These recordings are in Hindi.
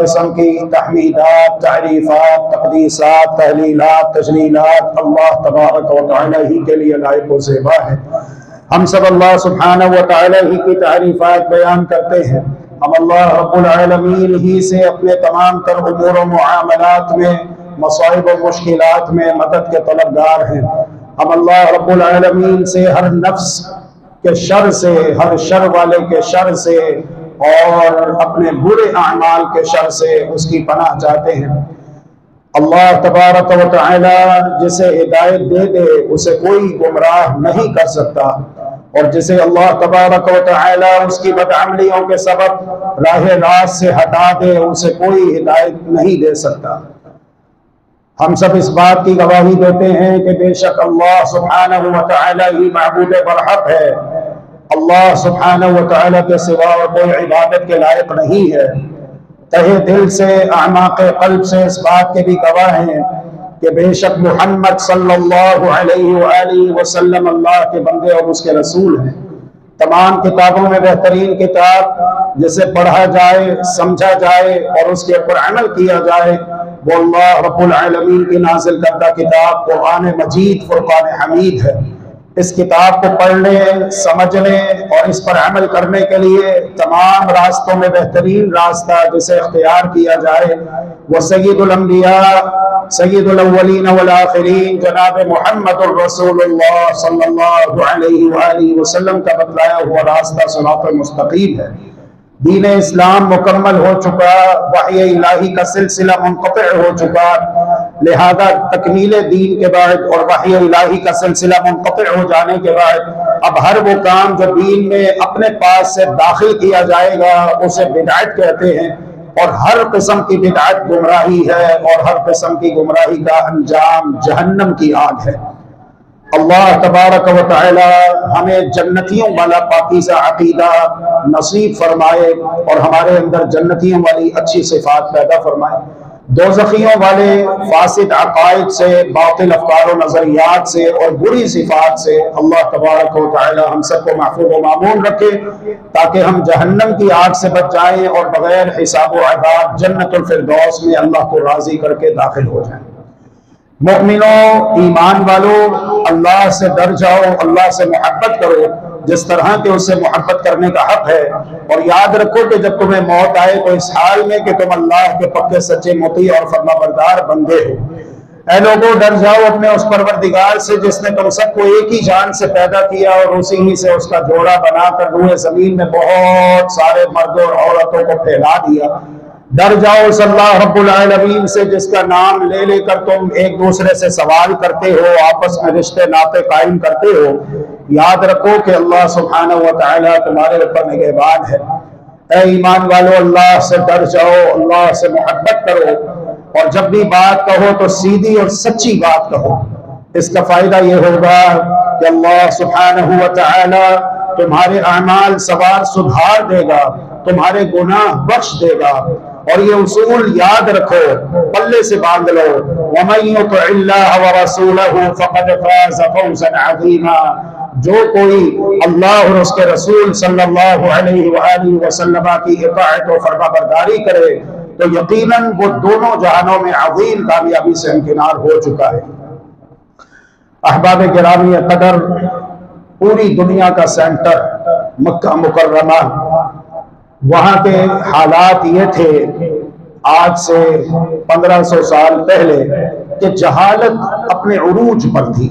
किस्म की तहमीदात, तारीफात, तकदीसात, तहलीलात, तजलीलात अल्लाह तबारक व तआला ही के लिए लायक व ज़ेबा है। हम सब अल्लाह सुब्हानहू व तआला ही की तारीफात बयान करते हैं। हम अल्लाह रब्बुल आलमीन ही से अपने तमाम तर उमूर व मुआमलात में, मसाइब व मुश्किलात में मदद के तलबगार हैं। हम अल्लाह रब्बुल आलमीन से हर नफ्स के शर से, हर शर वाले के शर से और अपने बुरे अमाल के शर से उसकी पनाह चाहते हैं। अल्लाह तबारक व तआला जिसे हिदायत दे दे उसे कोई गुमराह नहीं कर सकता, और जिसे अल्लाह तबारक व तआला उसकी बदअमलियों के सबब राह रास्त से हटा दे उसे कोई हिदायत नहीं दे सकता। हम सब इस बात की गवाही देते हैं कि बेशक अल्लाह सुब्हानहू व तआला ही माबूद बरहक है। अल्लाह सुब्हानहू व तआला के सिवा और कोई इबादत के लायक नहीं है। तहे दिल से, आमाक़े क़ल्ब से इस बात के भी गवाह हैं कि बेशक मुहम्मद सल्लल्लाहु अलैहि वसल्लम अल्लाह के बंदे और उसके रसूल हैं। तमाम किताबों में बेहतरीन किताब जिसे पढ़ा जाए, समझा जाए और उसके ऊपर अमल किया जाए वो अल्लाह रब्बुल आलमीन की नाज़िल करदा किताब कुरान मजीद फुरक़ान हमीद है। इस किताब को पढ़ने, समझने और इस पर अमल करने के लिए तमाम रास्तों में बेहतरीन रास्ता जिसे इख्तियार किया जाए वो सय्यिदुल अंबिया, सय्यिदुल अव्वलीन वल आखिरीन जनाब मुहम्मदुर रसूलुल्लाह सल्लल्लाहु अलैहि वसल्लम का बतलाया हुआ रास्ता सिरातुल मुस्तकीम है। दीन इस्लाम मुकम्मल हो चुका, वही इलाही का सिलसिला मुनक़ति हो चुका, लिहाजा तकमील दीन के बाद और वही इलाही का सिलसिला मुनक़ति हो जाने के बाद अब हर वो काम जो दीन में अपने पास से दाखिल किया जाएगा उसे बिदअत कहते हैं, और हर किस्म की बिदअत गुमराही है और हर किस्म की गुमराही का अंजाम जहन्नम की आग है। अल्लाह तबारक व तआला हमें जन्नतियों वाला पाकीज़ा अक़ीदा नसीब फरमाए और हमारे अंदर जन्नतियों वाली अच्छी सिफात पैदा फरमाए। दोज़खियों वाले फासिद अक़ाइद से, बातिल अफ़कार व नज़रियात से और बुरी सिफात से अल्लाह तबारक व तआला हम सबको महफूज़ व मामून रखे ताकि हम जहन्नम की आग से बच जाएं और बगैर हिसाब व अज़ाब जन्नतुल फिरदौस में अल्लाह को राज़ी करके दाखिल हो जाएं। मोमिनों, ईमान वालों, अल्लाह से डर जाओ, अल्लाह से मोहब्बत करो जिस तरह के उससे मोहब्बत करने का हक है, और याद रखो कि जब तुम्हें मौत आए तो इस हाल में कि तुम अल्लाह के पक्के सच्चे मोती और फरमाबरदार बंदे हो। ऐ लोगों, डर जाओ अपने उस परवरदिगार से जिसने तुम सबको एक ही जान से पैदा किया और उसी ही से उसका जोड़ा बनाकर रूए जमीन में बहुत सारे मर्दों और औरतों को फैला दिया। डर जाओ उस अल्लाह रब्बुल आलमीन से जिसका नाम ले लेकर तुम एक दूसरे से सवाल करते हो, आपस में रिश्ते नाते कायम करते हो। याद रखो कि अल्लाह सुब्हानहू व तआला तुम्हारे ऊपर निगहबान है। ऐ ईमान वालों, अल्लाह से डर जाओ, अल्लाह से मोहब्बत करो। और जब भी बात कहो तो सीधी और सच्ची बात कहो। इसका फायदा ये होगा कि अल्लाह सुब्हानहू व तआला तुम्हारे अमाल सवार सुधार देगा, तुम्हारे गुनाह बख्श देगा। और ये उसूल याद रखो, पल्ले से बांध लो, वमन युतिइल्लाह व रसूलहू फक़द फ़ाज़ फ़ौज़न अज़ीमा। जो कोई अल्लाह और उसके रसूल सल्लल्लाहु अलैहि वसल्लम की इताअत और फरमाबरदारी करे तो यकीनन वो दोनों जहानों में अज़ीम कामयाबी से इम्किनार हो चुका है। अहबाब गिरामी कदर, पूरी दुनिया का सेंटर मक्का मुकर्रमा, वहां के हालात ये थे आज से 1500 साल पहले कि जहालत अपने उरूज पर थी,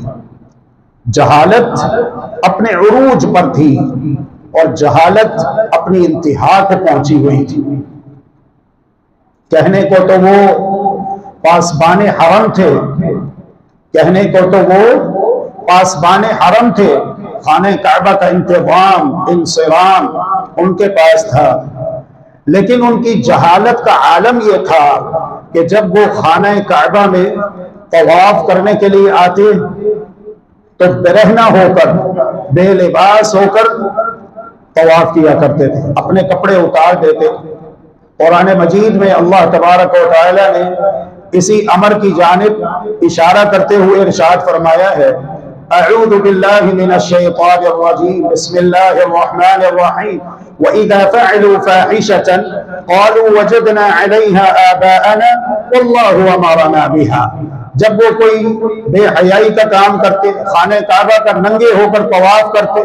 जहालत अपने उरूज पर थी और जहालत अपनी इंतहा को पहुंची हुई थी। कहने को तो वो पासबाने हरम थे, कहने को तो वो पासबाने हरम थे, खाने काबा का इंतजाम इंसराम उनके पास था, लेकिन उनकी जहालत का आलम यह था कि जब वो खाना काबा में तवाफ करने के लिए आते तो बेरहना होकर, बेलिबास होकर तवाफ किया करते थे, अपने कपड़े उतार देते। कुरान मजीद में अल्लाह तबारक व तआला ने इसी अमर की जानिब इशारा करते हुए इरशाद फरमाया है, अऊज़ु बिल्लाहि मिनश शैतानिर रजीम, बिस्मिल्लाहिर रहमानिर रहीम, व इज़ा फ़अलू फ़ाहिशतन क़ालू वजदना अलैहा आबाअना वल्लाहु अमरना बिहा। जब वो कोई बेहयाई का काम करते, खाने काबा का नंगे होकर तवाफ करते,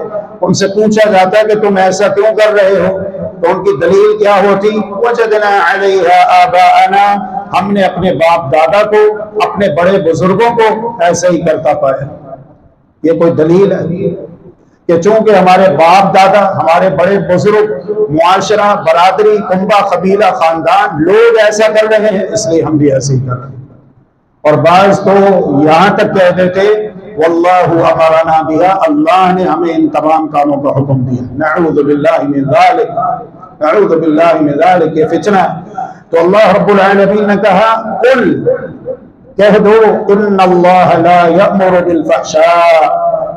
उनसे पूछा जाता है कि तुम ऐसा क्यों कर रहे हो, तो उनकी दलील क्या होती, वजदना अलैहा आबाअना, हमने अपने बाप दादा को, अपने बड़े बुजुर्गों को ऐसे ही करता पाया। ये कोई दलील है कि चूंकि हमारे बाप दादा, हमारे बड़े बुजुर्ग, मुआशरा, बरादरी, कुंबा, कबीला, खानदान, लोग ऐसा कर रहे हैं इसलिए हम भी ऐसे ही कर रहे हैं। और बाज तो यहां तक कह देते वल्लाहु अमरना बिहा, अल्लाह ने हमें इन तमाम कामों का हुक्म दिया। नऊज़ु बिल्लाहि मिन ज़ालिक, नऊज़ु बिल्लाहि मिन ज़ालिक, ये फितना। तो अल्लाह रब्बुल आलमीन ने कहा, कुल, कह दो, इन्नल्लाह ला यअमुरु बिल फहशा,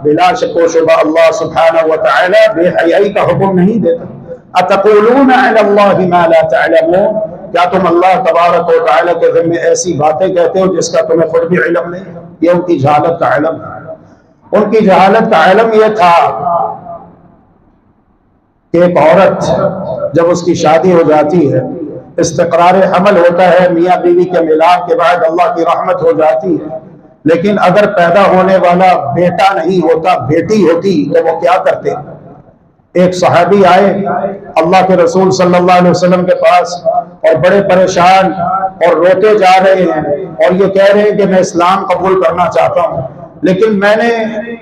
बिला शक व शुबह अल्लाह सुब्हानहू व तआला बेहयाई का हुक्म नहीं देता। अतक़ूलून अलल्लाहि मा ला तअलमून, क्या तुम अल्लाह तबारक व तआला के ज़िम्मे ऐसी बातें कहते हो जिसका तुम्हें खुद भी इल्म नहीं? ये उनकी जहालत का इल्म था। उनकी जहालत का इल्म यह था कि एक औरत जब उसकी शादी हो जाती है, इस्तिक़रार हमल होता है, मियाँ बीवी के मिलाप के बाद अल्लाह की रहमत हो जाती है, लेकिन अगर पैदा होने वाला बेटा नहीं होता, बेटी होती, तो वो क्या करते? एक सहाबी आए अल्लाह के रसूल सल्लल्लाहु अलैहि वसल्लम के पास और बड़े परेशान और रोते जा रहे हैं और ये कह रहे हैं कि मैं इस्लाम कबूल करना चाहता हूँ, लेकिन मैंने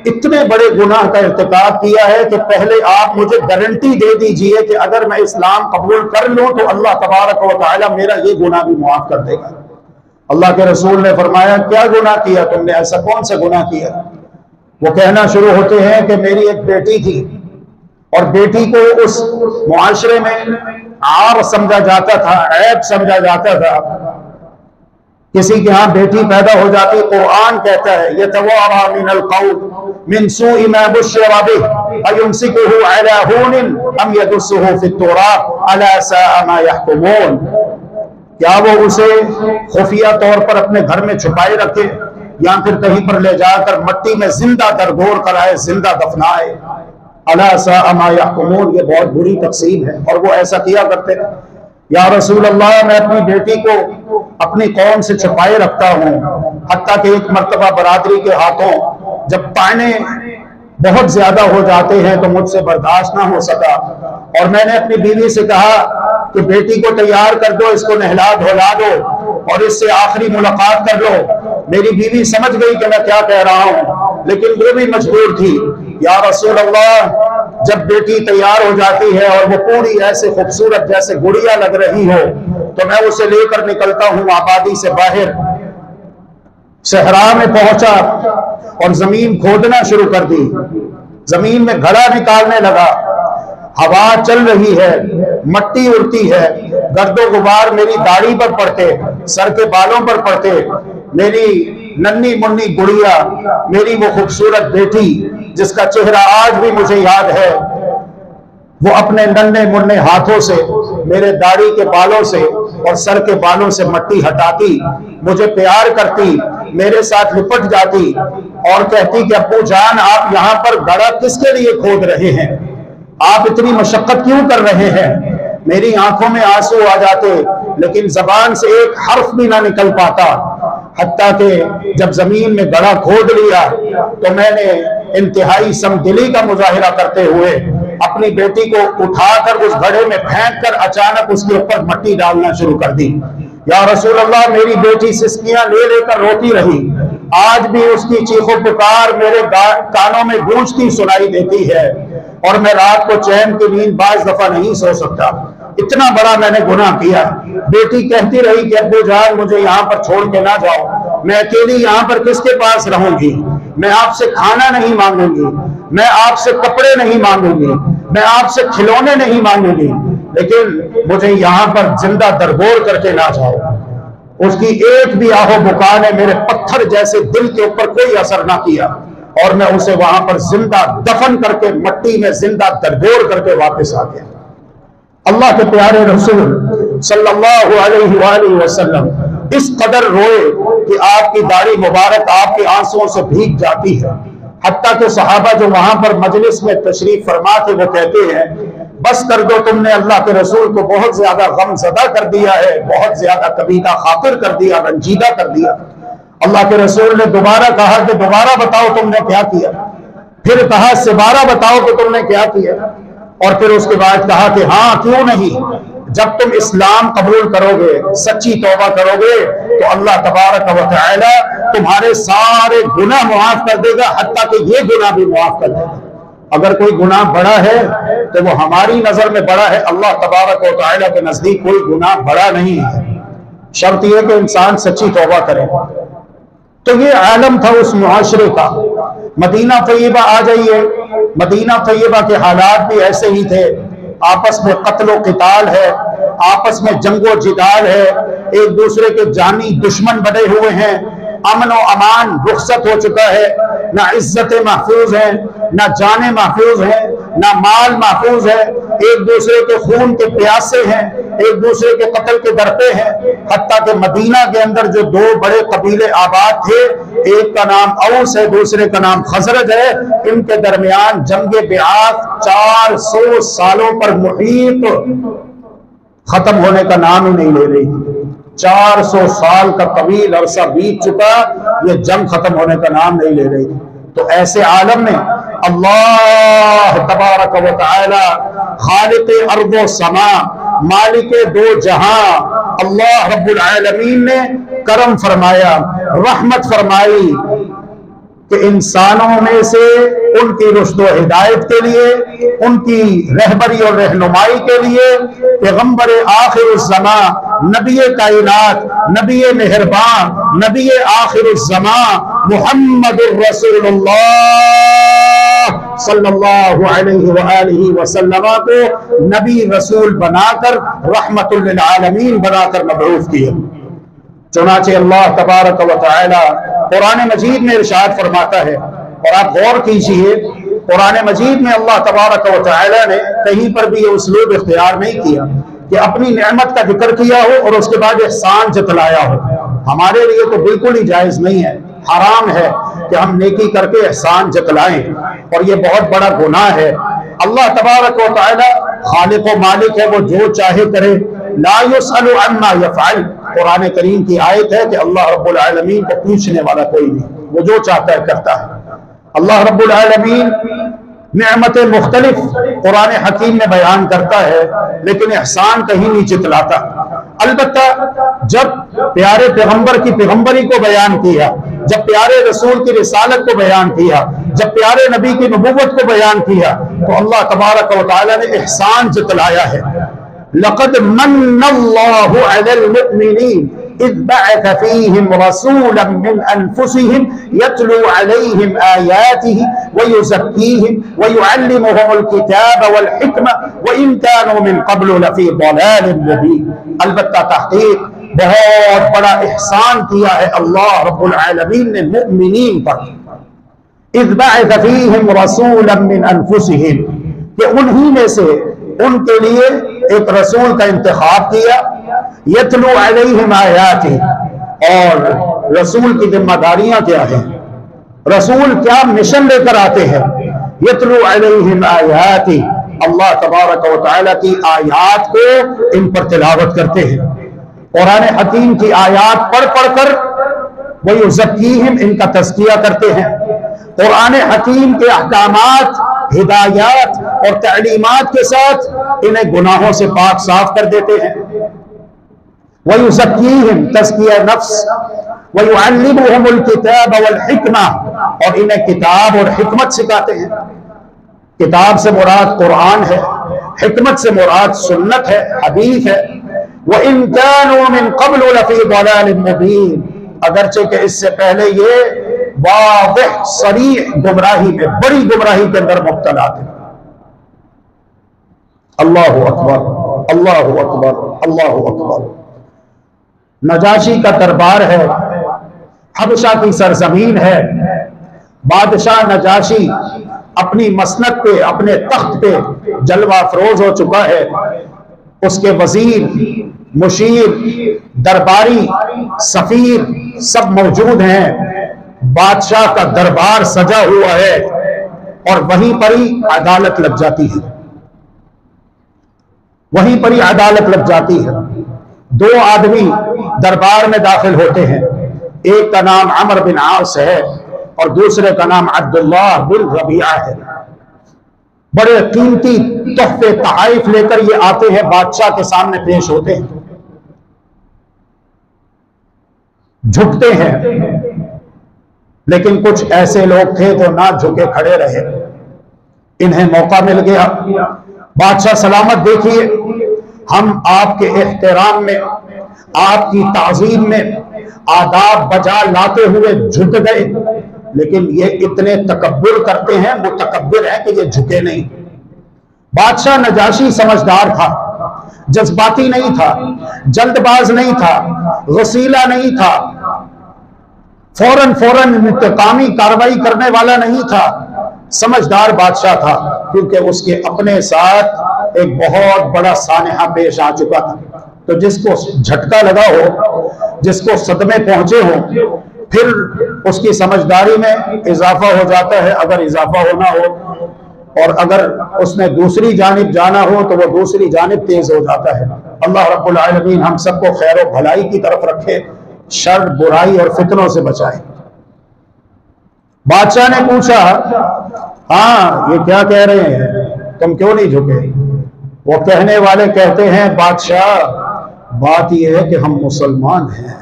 इतने बड़े गुनाह का इर्तिकाब किया है कि पहले आप मुझे गारंटी दे दीजिए कि अगर मैं इस्लाम कबूल कर लूँ तो अल्लाह तबारक व तआला मेरा ये गुनाह भी मुआफ कर देगा। अल्लाह के रसूल ने फरमाया, क्या गुनाह किया तुमने, ऐसा कौन सा गुनाह किया? वो कहना शुरू होते हैं कि मेरी एक बेटी थी और बेटी को उस मुआशरे में आर समझा जाता था, ऐब समझा जाता था। किसी के यहाँ बेटी पैदा हो जाती, कुरान कहता है यतवारा मिनल कौम मिन सूइ मा बुश्शिरा बिहि अयुमसिकुहु अला हुनिन अम यदुस्सुहु फित तुराब अला साअ मा यहकुमून। क्या वो उसे खुफिया तौर पर अपने घर में छुपाए रखे या फिर कहीं पर ले जाकर मट्टी में जिंदा दरगोर कराए, जिंदा दफनाए? अला साअ मा यहकुमून, ये बहुत बुरी तकसीम है और वो ऐसा किया करते थे। या रसूल अल्लाह, मैं अपनी बेटी को अपनी कौम से छुपाए रखता हूँ, हत्ता कि एक मर्तबा बरादरी के हाथों जब ताने बहुत ज्यादा हो जाते हैं तो मुझसे बर्दाश्त ना हो सका और मैंने अपनी बीवी से कहा कि बेटी को तैयार कर दो, इसको नहला धुला दो और इससे आखिरी मुलाकात कर लो। मेरी बीवी समझ गई कि मैं क्या कह रहा हूँ, लेकिन वो भी मजबूर थी। या रसूल अल्लाह, जब बेटी तैयार हो जाती है और वो पूरी ऐसे खूबसूरत जैसे गुड़िया लग रही हो तो मैं उसे लेकर निकलता हूँ आबादी से बाहर, सहरा में पहुंचा और जमीन खोदना शुरू कर दी। जमीन में घड़ा निकालने लगा, हवा चल रही है, मट्टी उड़ती है, गर्दो गुबार मेरी दाढ़ी पर पड़ते, सर के बालों पर पड़ते। मेरी नन्ही मुन्नी गुड़िया, मेरी वो खूबसूरत बेटी जिसका चेहरा आज भी मुझे याद है, वो अपने नन्हे मुन्ने हाथों से मेरे दाढ़ी के बालों से और सर के बालों से मट्टी हटाती, मुझे प्यार करती, मेरे साथ लिपट जाती और कहती कि अब्बू जान आप यहाँ पर गड्ढा किसके लिए खोद रहे हैं, आप इतनी मशक्कत क्यों कर रहे हैं। मेरी आंखों में आंसू आ जाते, लेकिन जबान से एक हर्फ भी ना निकल पाता। हत्ता कि जब जमीन में गड्ढा खोद लिया तो मैंने इंतहाई समदिली का मुजाहिरा करते हुए अपनी बेटी को उठाकर उस गड्ढे में फेंक कर अचानक उसके ऊपर मिट्टी डालना शुरू कर दी। या रसूल अल्लाह, मेरी बेटी सिसकियां ले लेकर रोती रही, आज भी उसकी चीखों पुकार मेरे कानों में गूंजती सुनाई देती है और मैं रात को चैन की नींद बाज दफा नहीं सो सकता। इतना बड़ा मैंने गुनाह किया। बेटी कहती रही कि अब्बू जान मुझे यहाँ पर छोड़ के ना जाओ, मैं अकेली यहाँ पर किसके पास रहूंगी, मैं आपसे खाना नहीं मांगूंगी, मैं आपसे कपड़े नहीं मांगूंगी, मैं आपसे खिलौने नहीं मांगूंगी, लेकिन मुझे यहाँ पर जिंदा दरगोर करके ना जाओ। उसकी एक भी आहो बुका ने मेरे पत्थर जैसे दिल के ऊपर कोई असर ना किया और मैं उसे वहां पर जिंदा दफन करके मिट्टी में जिंदा दरगोर करके वापस आ गया। अल्लाह के प्यारे रसूल सल्लल्लाहु अलैहि वसल्लम इस कदर रोए कि आपकी दाढ़ी मुबारक आपके आंसुओं से भीग जाती है। हत्ता के सहाबा जो वहां पर मजलिस में तशरीफ फरमा थे वो कहते हैं, बस कर दो, तुमने अल्लाह के रसूल को बहुत ज्यादा गमज़दा कर दिया है, बहुत ज्यादा कबीना खातिर कर दिया, रंजीदा कर दिया। अल्लाह के रसूल ने दोबारा कहा कि दोबारा बताओ तुमने क्या किया, फिर कहा सिबारा बताओ कि तुमने क्या किया, और फिर उसके बाद कहा कि हाँ क्यों नहीं, जब तुम इस्लाम कबूल करोगे, सच्ची तौबा करोगे तो अल्लाह तबारक व तआला तुम्हारे सारे गुनाह मुआफ कर देगा, हत्ता कि ये गुनाह भी मुआफ कर देगा। अगर कोई गुनाह बड़ा है तो वो हमारी नजर में बड़ा है, अल्लाह तबारक व तआला के नजदीक कोई गुनाह बड़ा नहीं है। शर्त यह कि इंसान सच्ची तौबा करे। तो ये आलम था उस मुआशरे का। मदीना तैयबा आ जाइए, मदीना तैयबा के हालात भी ऐसे ही थे। आपस में कत्लो क़िताल है, आपस में जंगो जिदाल है, एक दूसरे के जानी दुश्मन बने हुए हैं, अमन और अमान रुखसत हो चुका है, ना इज्जत महफूज है, ना जाने महफूज है, ना माल महफूज है, एक दूसरे के खून के प्यासे हैं, एक दूसरे के कत्ल के डरते हैं। हत्ता के मदीना के अंदर जो दो बड़े कबीले आबाद थे, एक का नाम औस है, दूसरे का नाम खजरज है, इनके दरमियान जंगे बिआत 400 सालों पर मुहीत खत्म होने का नाम ही नहीं ले रही थी। 400 साल का तवील अरसा बीत चुका, ये जंग खत्म होने का नाम नहीं ले रही थी। तो ऐसे आलम में अल्लाह तबारक व तआला खालिक़े अर्ज़ो समा, मालिके दो जहां, अल्लाह रब्बुल आलमीन ने करम फरमाया, रहमत फरमाई कि इंसानों में से उनकी रुश्द व हिदायत के लिए, उनकी रहबरी और रहनुमाई के लिए पैगंबर आखिरुज़्ज़मा, नबी कायनात, नबी मेहरबान, नबी आखिरुज़्ज़मा मुहम्मदुर रसूलुल्लाह सल्लल्लाहु अलैहि व आलिहि वसल्लम को नबी रसूल बनाकर रहमतुल लिल आलमीन बनाकर मबऊस किया। चुनाचे अल्लाह तबारक व तआला कुरान मजीद में इरशाद फरमाता है, और आप गौर कीजिए, कुरान मजीद में अल्लाह तबारक व तआला ने कहीं पर भी ये उसलूब इख्तियार नहीं किया कि अपनी नेमत का जिक्र किया हो और उसके बाद एहसान जतलाया हो। हमारे लिए तो बिल्कुल ही जायज नहीं है, हराम है कि हम नेकी करके एहसान जतलाएं, और ये बहुत बड़ा गुनाह है। अल्लाह तबारक व तआला खालिक व मालिक है, वो जो चाहे करे, ला युसअलु अम्मा यफ़अल। कुरान करीम की आयत है कि अल्लाह रब्बुल आलमीन को पूछने वाला कोई नहीं, वो जो चाहता है करता है। अल्लाह रब्बुल आलमीन नेमत मुख्तलिफ कुरान हकीम में बयान करता है, लेकिन एहसान कहीं नहीं चितलाता। अलबत्ता जब प्यारे पैगंबर की पैगंबरी को बयान किया, जब प्यारे रसूल की रिसालत को बयान किया, जब प्यारे नबी की नबूवत को बयान किया, तो अल्लाह तबारक व तआला ने एहसान जतलाया है। लक़द मन्नल्लाहु अलल मुमिनीन, इज़ बअथ फ़ीहिम रसूलन मिन अनफुसिहिम यतलू अलैहिम आयातिही व युज़क्कीहिम व युअल्लिमुहुमुल किताब वल हिक्मा व इन कानू मिन क़ब्लु लफ़ी ज़लालिम मुबीन। अलबत्ता तहक़ीक़ बहुत बड़ा एहसान किया है अल्लाह रब्बुल आलमीन ने मुमिनीन पर। इज़ बअथ फ़ीहिम रसूलन मिन अनफुसिहिम, कि उन्हीं में से उनके लिए एक रसूल का इंतखाब किया। यतलू अलैहिम आयातिही, और रसूल की जिम्मेदारियां क्या हैं, रसूल क्या मिशन लेकर आते हैं। यतलू अलैहिम आयातिही, अल्लाह तबारक व तआला की आयात को इन पर तिलावत करते हैं। कुरान हकीम की आयात पढ़ पढ़कर वो युज़क्कीहिम, इनका तज़किया करते हैं। कुरान हकीम के अहकामात, हिदायत और तालीमात के साथ इन्हें गुनाहों से पाक साफ कर देते हैं। व युज़क्कीहिम, तज़किया नफ्स, व युअल्लिमुहुमुल किताब वल हिक्मा, और इन्हें किताब और हिकमत सिखाते हैं। किताब से मुराद कुरान है, हिकमत से मुराद सुन्नत है, हदीस है। व इन कानू मिन क़ब्लु लफ़ी ज़लालिम मुबीन, अगरचे के इससे पहले ये वाज़िह सरीह गुमराही में, बड़ी गुमराही के अंदर मुब्तला थे। अल्लाहु अकबर, अल्लाहु अकबर, अल्लाहु अकबर। नजाशी का दरबार है, हबशा की सरजमीन है। बादशाह नजाशी अपनी मसनद पे, अपने तख्त पे जलवा अफरोज हो चुका है। उसके वजीर, मुशीर, दरबारी, सफीर सब मौजूद हैं। बादशाह का दरबार सजा हुआ है और वहीं पर ही अदालत लग जाती है, वहीं पर ही अदालत लग जाती है। दो आदमी दरबार में दाखिल होते हैं, एक का नाम अमर बिन आस है और दूसरे का नाम अब्दुल्लाह बिन रबिया है। बड़े कीमती तोहफे तहाइफ लेकर ये आते हैं, बादशाह के सामने पेश होते हैं, झुकते हैं। लेकिन कुछ ऐसे लोग थे जो ना झुके खड़े रहे। इन्हें मौका मिल गया। बादशाह सलामत, देखिए हम आपके एहतराम में, आपकी ताज़ीम में आदाब बजा लाते हुए झुक गए, लेकिन ये इतने तकब्बुर करते हैं, वो तकब्बुर है कि ये झुके नहीं। बादशाह नजाशी समझदार था, जज्बाती नहीं था, जल्दबाज नहीं था, वसीला नहीं था, फौरन इंतकामी कार्रवाई करने वाला नहीं था। समझदार बादशाह था, क्योंकि उसके अपने साथ एक बहुत बड़ा सानेहा पेश आ चुका था। तो जिसको झटका लगा हो, जिसको सदमे पहुंचे हो, फिर उसकी समझदारी में इजाफा हो जाता है, अगर इजाफा होना हो, और अगर उसने दूसरी जानिब जाना हो तो वो दूसरी जानिब तेज हो जाता है। अल्लाह रब्बुल आलमीन हम सबको खैर और भलाई की तरफ रखे, शर, बुराई और फितनों से बचाए। बादशाह ने पूछा, हाँ ये क्या कह रहे हैं, तुम क्यों नहीं झुके? वो कहने वाले कहते हैं, बादशाह बात यह है कि हम मुसलमान हैं,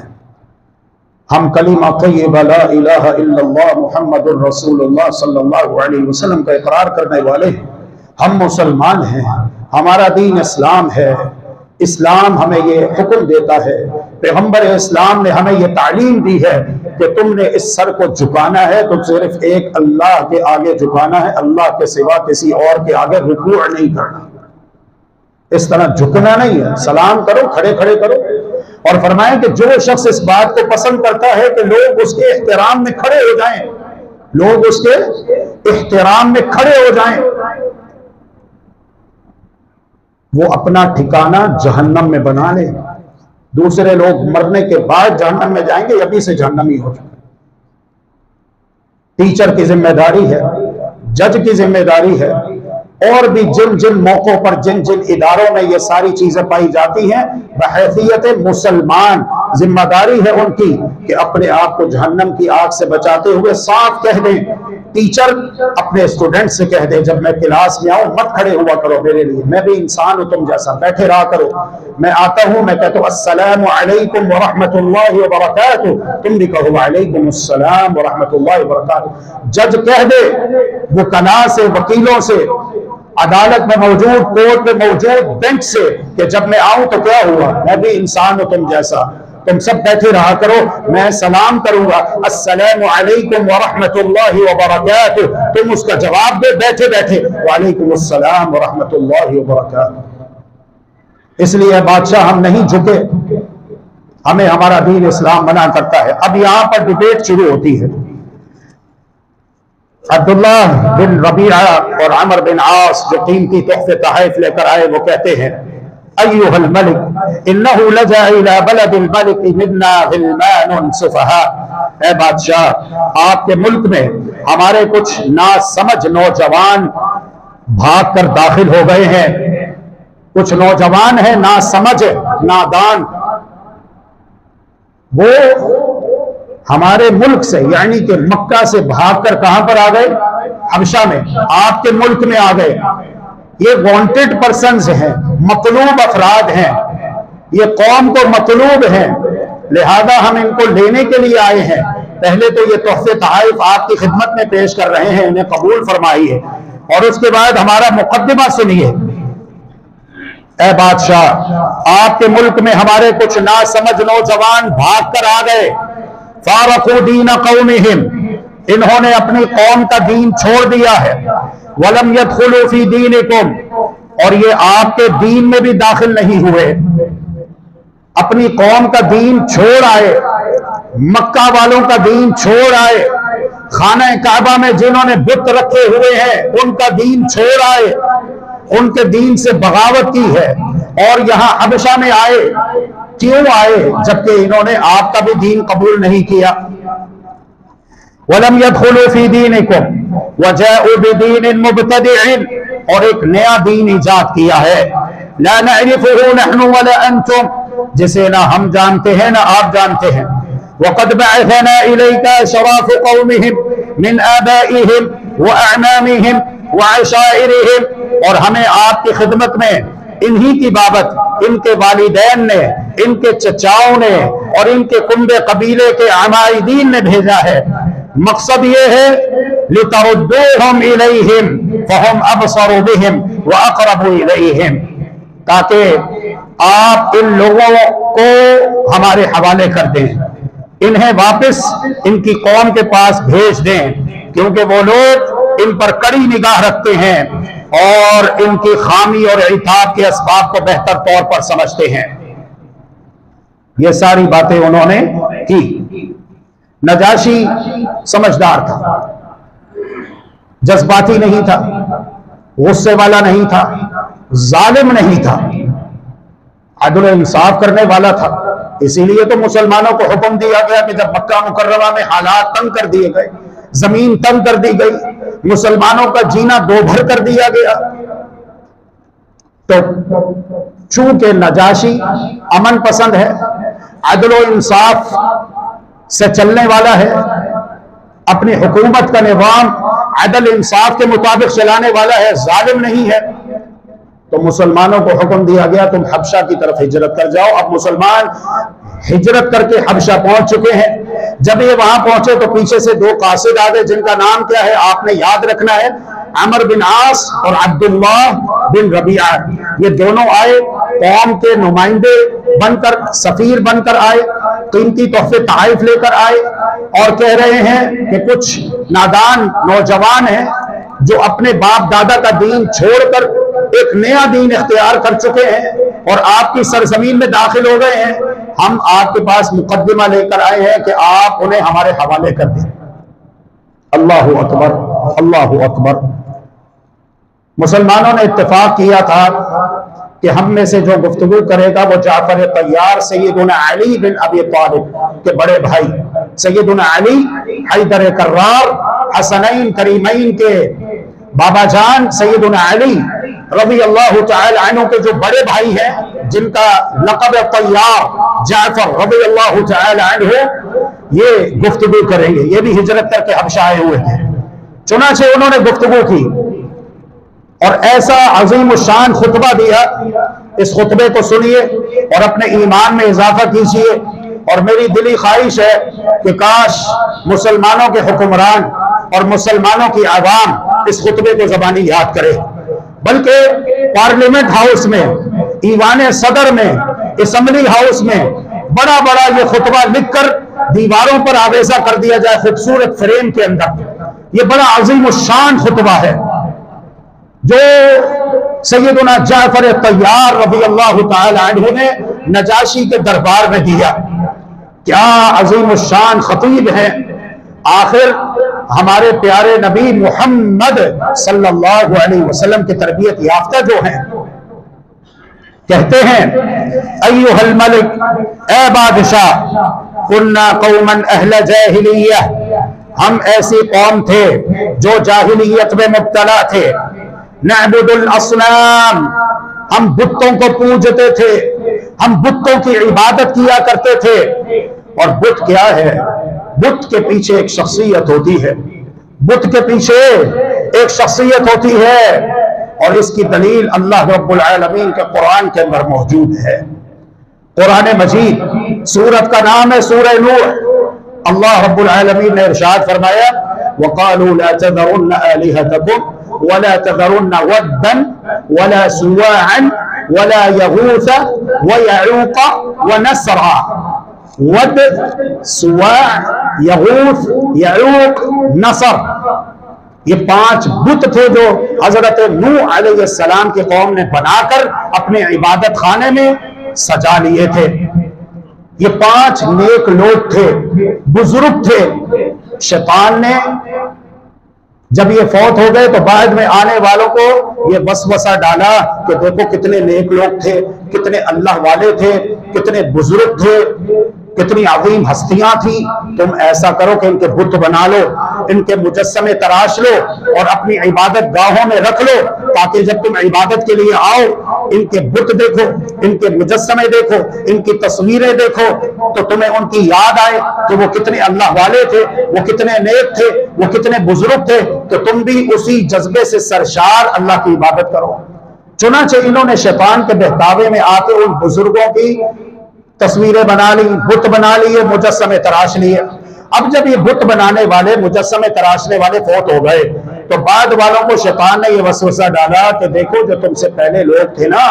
हम कलीमा तय्यबा ला इलाहा इल्लल्लाह मुहम्मदुर रसूलुल्लाह सल्लल्लाहु अलैहि वसल्लम का इकरार करने वाले हैं, हम मुसलमान हैं, हमारा दीन इस्लाम है। इस्लाम हमें ये हुक्म देता है, पैगंबर इस्लाम ने हमें ये तालीम दी है कि तुमने इस सर को झुकाना है तो सिर्फ एक अल्लाह के आगे झुकाना है, अल्लाह के सिवा किसी और के आगे रुकू नहीं करना। इस तरह झुकना नहीं है, सलाम करो, खड़े खड़े करो। और फरमाएं कि जो शख्स इस बात को पसंद करता है कि लोग उसके एहतराम में खड़े हो जाएं, लोग उसके एहतराम में खड़े हो जाएं, वो अपना ठिकाना जहन्नम में बना ले। दूसरे लोग मरने के बाद जहन्नम में जाएंगे, अभी से जहन्नमी हो जाए। टीचर की जिम्मेदारी है, जज की जिम्मेदारी है, और भी जिन जिन मौकों पर, जिन जिन इदारों में ये सारी चीजें पाई जाती हैं, बहैसियत मुसलमान जिम्मेदारी है उनकी कि अपने आप को जहन्नम की आग से बचाते हुए साफ कह दें। टीचर अपने स्टूडेंट से कह दे, जब मैं क्लास में आऊं मत खड़े हुआ करो मेरे लिए, मैं भी इंसान हूं तुम जैसा, बैठे रहा करो। मैं आता हूं, मैं कहता हूं अस्सलामु अलैकुम व रहमतुल्लाहि व बरकातुहू, तुम भी कहो वालेकुम अस्सलाम व रहमतुल्लाहि व बरकातुहू। जज कह दे वो कला से, वकीलों से, अदालत में मौजूद, कोर्ट में मौजूद, बेंच से, कि जब मैं आऊं तो क्या हुआ, मैं भी इंसान हूं तुम जैसा, तुम सब बैठे रहा करो, मैं सलाम करूंगा, अस्सलामु अलैकुम व रहमतुल्लाहि व बरकातुहू, तुम उसका जवाब दे बैठे बैठे वालेकुम अस्सलाम व रहमतुल्लाहि व बरकातुहू। इसलिए बादशाह हम नहीं झुके, हमें हमारा दीन इस्लाम मना करता है। अब यहां पर डिबेट शुरू होती है। अब्दुल्ला बिन रबीआ और अमर बिन आस जो कीमती तोहफे तहफ़ लेकर आए, वो कहते हैं अय्युहल मलिक इन्नहु लजा इला बलदिल मलिक मिन्ना गिलमानुन सुफहा, ऐ बादशाह, आपके मुल्क में हमारे कुछ नासमझ नौजवान भाग कर दाखिल हो गए हैं। कुछ नौजवान हैं नासमझ नादान, वो हमारे मुल्क से यानी कि मक्का से भागकर कहां पर आ गए? हबशा में, आपके मुल्क में आ गए। ये वांटेड पर्सन्स हैं, मतलूब अफराद हैं, ये कौम को मतलूब हैं, लिहाजा हम इनको लेने के लिए आए हैं। पहले तो ये तोहफे तहफ़ आपकी खिदमत में पेश कर रहे हैं, इन्हें कबूल फरमाइए और उसके बाद हमारा मुकद्दिमा सुनिए। ऐ बादशाह, आपके मुल्क में हमारे कुछ नासमझ नौजवान भाग कर आ गए। फारकू दीन कौमिहिम, इन्होंने अपनी कौम का दीन छोड़ दिया है। वलम यदखुलू फी दीनिकुम, और ये आपके दीन में भी दाखिल नहीं हुए। अपनी कौम का दीन छोड़ आए, मक्का वालों का दीन छोड़ आए, खाना काबा में जिन्होंने बुत रखे हुए हैं उनका दीन छोड़ आए, उनके दीन से बगावत की है और यहां हबशा में आए। क्यों आए? जबकि इन्होंने आपका भी दीन कबूल नहीं किया। वलम यदखुलू फी दीनिकुम वजाउ बिदीनिन मुब्तदिइन, और एक नया दीन इजाद किया है। ला नअरिफुहु नहनु वला अंतुम, जिसे ना हम जानते हैं ना आप जानते हैं। वक़द बअथना इलैका शराफ कौमिहिम मिन आबाइहिम व अअमामिहिम व अशाइरिहिम, और हमें आपकी खिदमत में इन्हीं की बाबत इनके वालिदैन ने, इनके चचाओं ने और इनके कुंबे कबीले के अमाइदीन ने भेजा है। मकसद ये है लितरुद्दूहुम इलैहिम फहुम अबसरु बिहिम व अक़रबु इलैहिम, ताकि आप इन लोगों को हमारे हवाले कर दें, इन्हें वापस इनकी कौम के पास भेज दें, क्योंकि वो लोग इन पर कड़ी निगाह रखते हैं और इनकी खामी और इताब के असबाब को बेहतर तौर पर समझते हैं। ये सारी बातें उन्होंने की। नजाशी समझदार था, जज्बाती नहीं था, गुस्से वाला नहीं था, जालिम नहीं था, अदल इंसाफ करने वाला था। इसीलिए तो मुसलमानों को हुक्म दिया गया कि जब मक्का मुकर्रमा में हालात तंग कर दिए गए, जमीन तंग कर दी गई, मुसलमानों का जीना दोभर कर दिया गया, तो चूंकि नजाशी अमन पसंद है, अदल इंसाफ से चलने वाला है, अपनी हुकूमत का निज़ाम अदल इंसाफ के मुताबिक चलाने वाला है, जालिम नहीं है, तो मुसलमानों को हुक्म दिया गया तुम हबशा की तरफ हिजरत कर जाओ। अब मुसलमान हिजरत करके हबशा पहुंच चुके हैं। जब ये वहां पहुंचे तो पीछे से दो कासिद आ गए, जिनका नाम क्या है आपने याद रखना है, अमर बिन आस और अब्दुल्ला बिन रबीआ। ये दोनों आए, कौम के नुमाइंदे बनकर, सफीर बनकर आए, कीमती तोहफे तहफ़ लेकर आए और कह रहे हैं कि कुछ नादान नौजवान हैं जो अपने बाप दादा का दीन छोड़कर एक नया दीन इख्तियार कर चुके हैं और आपकी सरजमीन में दाखिल हो गए हैं। हम आपके पास मुकद्दिमा लेकर आए हैं कि आप उन्हें हमारे हवाले कर दें। अल्लाह अकबर, अल्लाह अकबर। मुसलमानों ने इत्तेफाक किया था कि हम में से जो गुफ्तगू करेगा वो जाफर तैयार सैयदुना अली बिन अबी तालिब के बड़े भाई सैयदुना अली हैदर कर्रार हसनैन करीमैन के बाबा जान सैयदुना अली रज़ी अल्लाह तआला अन्हु के जो बड़े भाई हैं, जिनका लक़ब तैयार जाफर रज़ी अल्लाह तआला अन्हु, ये गुफ्तगू करेंगे। ये भी हिजरत करके हबशा आए हुए हैं। चुनांचे उन्होंने गुफ्तगू की और ऐसा अजीम शान खुतबा दिया। इस खुतबे को सुनिए और अपने ईमान में इजाफा कीजिए। और मेरी दिली ख्वाहिश है कि काश मुसलमानों के हुक्मरान और मुसलमानों की आवाम इस खुतबे को ज़बानी याद करे, बल्कि पार्लियामेंट हाउस में, ईवान सदर में, असम्बली हाउस में बड़ा बड़ा ये खुतबा लिखकर दीवारों पर आवेजा कर दिया जाए खूबसूरत फ्रेम के अंदर। ये बड़ा अजीम शान खुतबा है जो सैयदना जाफर तैयार रज़ी अल्लाह ताला अन्हु ने नजाशी के दरबार में दिया। क्या अजीम शान खतीब है। आखिर हमारे प्यारे नबी मोहम्मद सल्लल्लाहु अलैहि वसल्लम की तरबियत याफ्ता जो हैं, कहते हैं अय्युहल मलिक, ए बादशाह, कुन्ना कौमन अहले जाहिलिया, हम ऐसी कौम थे जो जाहिलियत में मुब्तला थे। नअबुदुल असनाम, हम बुतों को पूजते थे, हम बुतों की इबादत किया करते थे। और बुत क्या है? बुत के पीछे एक शख्सियत होती है, बुत के पीछे एक शख्सियत होती है, और इसकी दलील अल्लाह रब्बुल आलमीन के कुरान के अंदर मौजूद है। कुरान मजीद, सूरत का नाम है सूरह नूह। अल्लाह रब्बुल आलमीन ने इरशाद फरमाया, वक़ालू ला तज़रुन्न आलिहतकुम वला तज़रुन्न वद्दन वला सुवाअन वला यगूस व यऊक व नसरा। वद, सुवा, यगूस, यऊक, नसर, ये 5 बुत थे जो हजरत नूह अलैहिस्सलाम की कौम ने बनाकर अपने इबादत खाने में सजा लिए थे। ये 5 नेक लोग थे, बुजुर्ग थे। शैतान ने जब ये फौत हो गए तो बाद में आने वालों को ये वसवसा डाला कि देखो कितने नेक लोग थे, कितने अल्लाह वाले थे, कितने बुजुर्ग थे, कितनी अजीम हस्तियां थी। तुम ऐसा करो कि इनके बुत बना लो, इनके मुजस्समे तराश लो और अपनी इबादत गाहों में रख लो, ताकि जब तुम इबादत के लिए आओ, इनके बुत देखो, इनके मुजस्समे देखो, इनकी तस्वीरें देखो, तो तुम्हें उनकी याद आए कि वो कितने अल्लाह वाले थे, वो कितने नेक थे, वो कितने बुजुर्ग थे, तो तुम भी उसी जज्बे से सरशार अल्लाह की इबादत करो। चुनांचे इन्होंने शैतान के बहकावे में आके उन बुजुर्गों की तस्वीरें बना ली, बुत बना लिए, मुजस्समे तराश लिए। अब जब ये बुत बनाने वाले, मुजस्समे तराशने वाले फौत हो गए, तो बाद वालों को शैतान ने ये वसवसा डाला कि देखो जो तुमसे पहले लोग थे ना,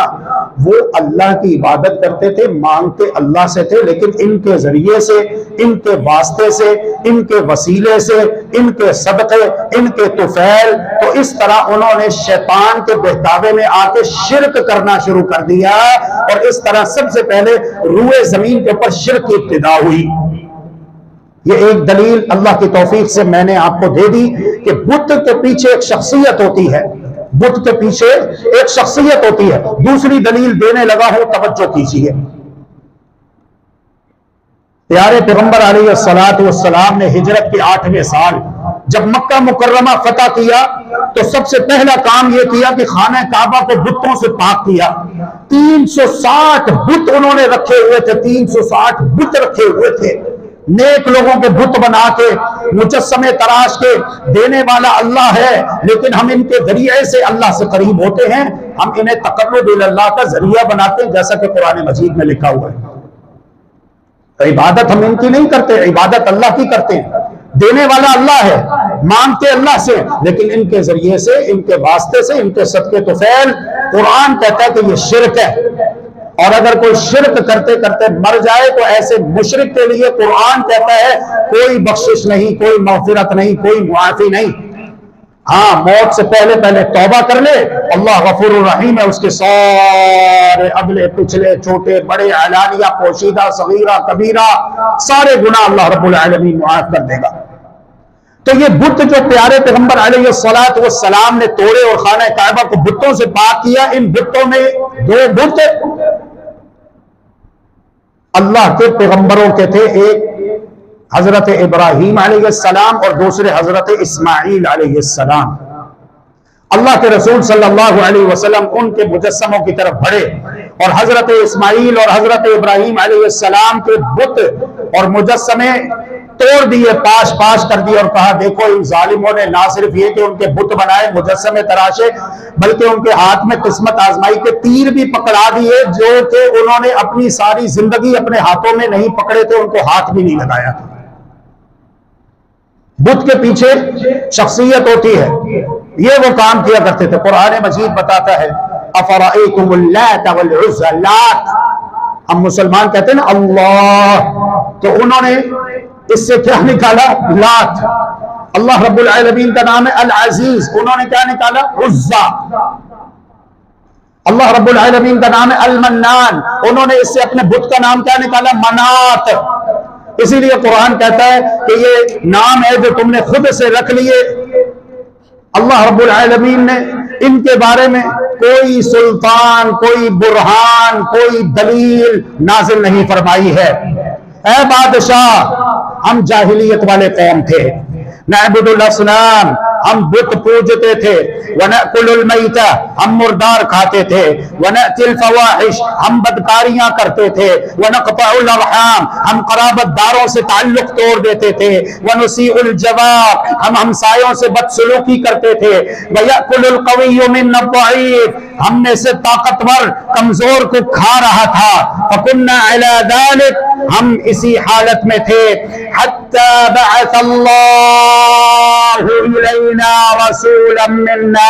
वो अल्लाह की इबादत करते थे, मांगते अल्लाह से थे, लेकिन इनके जरिए से, इनके वास्ते से, इनके वसीले से, इनके सदक़े, इनके तुफैल, तो इस तरह उन्होंने शैतान के बहकावे में आके शिरक करना शुरू कर दिया। और इस तरह सबसे पहले रूए जमीन के ऊपर शिरक की इब्तिदा हुई। ये एक दलील अल्लाह की तौफीक से मैंने आपको दे दी कि बुत के पीछे एक शख्सियत होती है, बुत के पीछे एक शख्सियत होती है। दूसरी दलील देने लगा हूं, तवज्जो कीजिए। प्यारे पैगंबर अलैहिस्सलाम ने हिजरत के 8वें साल जब मक्का मुकर्रमा फतह किया तो सबसे पहला काम यह किया कि खाना काबा को बुतों से पाक किया। 360 बुत उन्होंने रखे हुए थे, 360 बुत रखे हुए थे। नेक लोगों के बुत बना के, मुजस्समे तराश के, देने वाला अल्लाह है, लेकिन हम इनके जरिए से अल्लाह से करीब होते हैं। हम इन्हें तकर्रुब इल्लाह का जरिया बनाते हैं, जैसा कि कुरान मजीद में लिखा हुआ है। तो इबादत हम इनकी नहीं करते, इबादत अल्लाह की करते हैं। देने वाला अल्लाह है, मांगते अल्लाह से, लेकिन इनके जरिए से, इनके वास्ते से, इनके सदके तो फैल। कुरान कहता है कि ये शिरक है, और अगर कोई शिरक करते करते मर जाए तो ऐसे मुशरिक के लिए कुरान कहता है कोई बख्शिश नहीं, कोई मग़फ़िरत नहीं, कोई मुआफ़ी नहीं। हाँ, मौत से पहले पहले तौबा कर ले, अल्लाह गफूरुर रहीम है। उसके सारे अगले पिछले छोटे बड़े अलानिया पोशीदा सगीरा कबीरा सारे गुनाह अल्लाह रब्बुल आलमीन मुआफ़ कर देगा। तो ये बुत जो प्यारे पैगंबर अलैहिस्सलाम ने तोड़े और खाना काबा को बुतों से पाक किया, इन बुतों में 2 बुत अल्लाह के पैगंबरों के थे। एक हजरत इब्राहीम अलैहिस्सलाम और दूसरे हजरत इस्माईल अलैहिस्सलाम। अल्लाह के रसूल सल्लल्लाहु अलैहि वसल्लम उनके मुजस्समों की तरफ बढ़े और हजरत इस्माईल और हजरत इब्राहीम अलैहिस्सलाम के बुत और मुजस्समे तोड़ दिए, पाश पाश कर दिए और कहा देखो इन जालिमों ने ना सिर्फ ये कि उनके बुत बनाए, मुजस्समे तराशे, बल्कि उनके हाथ में किस्मत आजमाई के तीर भी पकड़ा दिए जो कि उन्होंने अपनी सारी जिंदगी अपने हाथों में नहीं पकड़े थे, उनको हाथ भी नहीं लगाया था। बुत के पीछे शख्सियत होती है, ये वो काम किया करते थे। कुरान मजीद बताता है अफराइकुमुल लात वल उज़्ज़ा, लात हम मुसलमान कहते हैं ना अल्लाह, तो उन्होंने इससे क्या निकाला? लात। अल्लाह रब्बुल आलमीन का नाम है अल अजीज, उन्होंने क्या निकाला? उज़्ज़ा। अल्लाह रब्बुल आलमीन का नाम है अल मन्नान, उन्होंने इससे अपने बुत का नाम क्या निकाला? मनात। इसीलिए कुरान कहता है कि ये नाम है जो तुमने खुद से रख लिए। अल्लाह रब्बुल आलमीन ने इनके बारे में कोई सुल्तान, कोई बुरहान, कोई दलील नाजिल नहीं फरमाई है। ऐ बादशाह, हम जाहिलियत वाले कौम थे, नअबुदुल असनाम, हम बुत पूजते थे, वनअकुलुल मैता, हम मुर्दार खाते थे, वनअतिल फवाहिश, हम बदकारियां करते थे, वनक़तउल अरहाम, हम क़राबतदारों से ताल्लुक तोड़ देते थे, वनुसीउल जवार, हम हमसायों से बदसलूकी करते थे, वयअकुलुल क़विय्यु मिन्ना ज़ईफ़, हम में से ताकतवर कमजोर को खा रहा था। फकुन्ना अला ज़ालिक, हम इसी हालत में थे। हत्ता बअसल्लाहु इलैना रसूलन मिन्ना,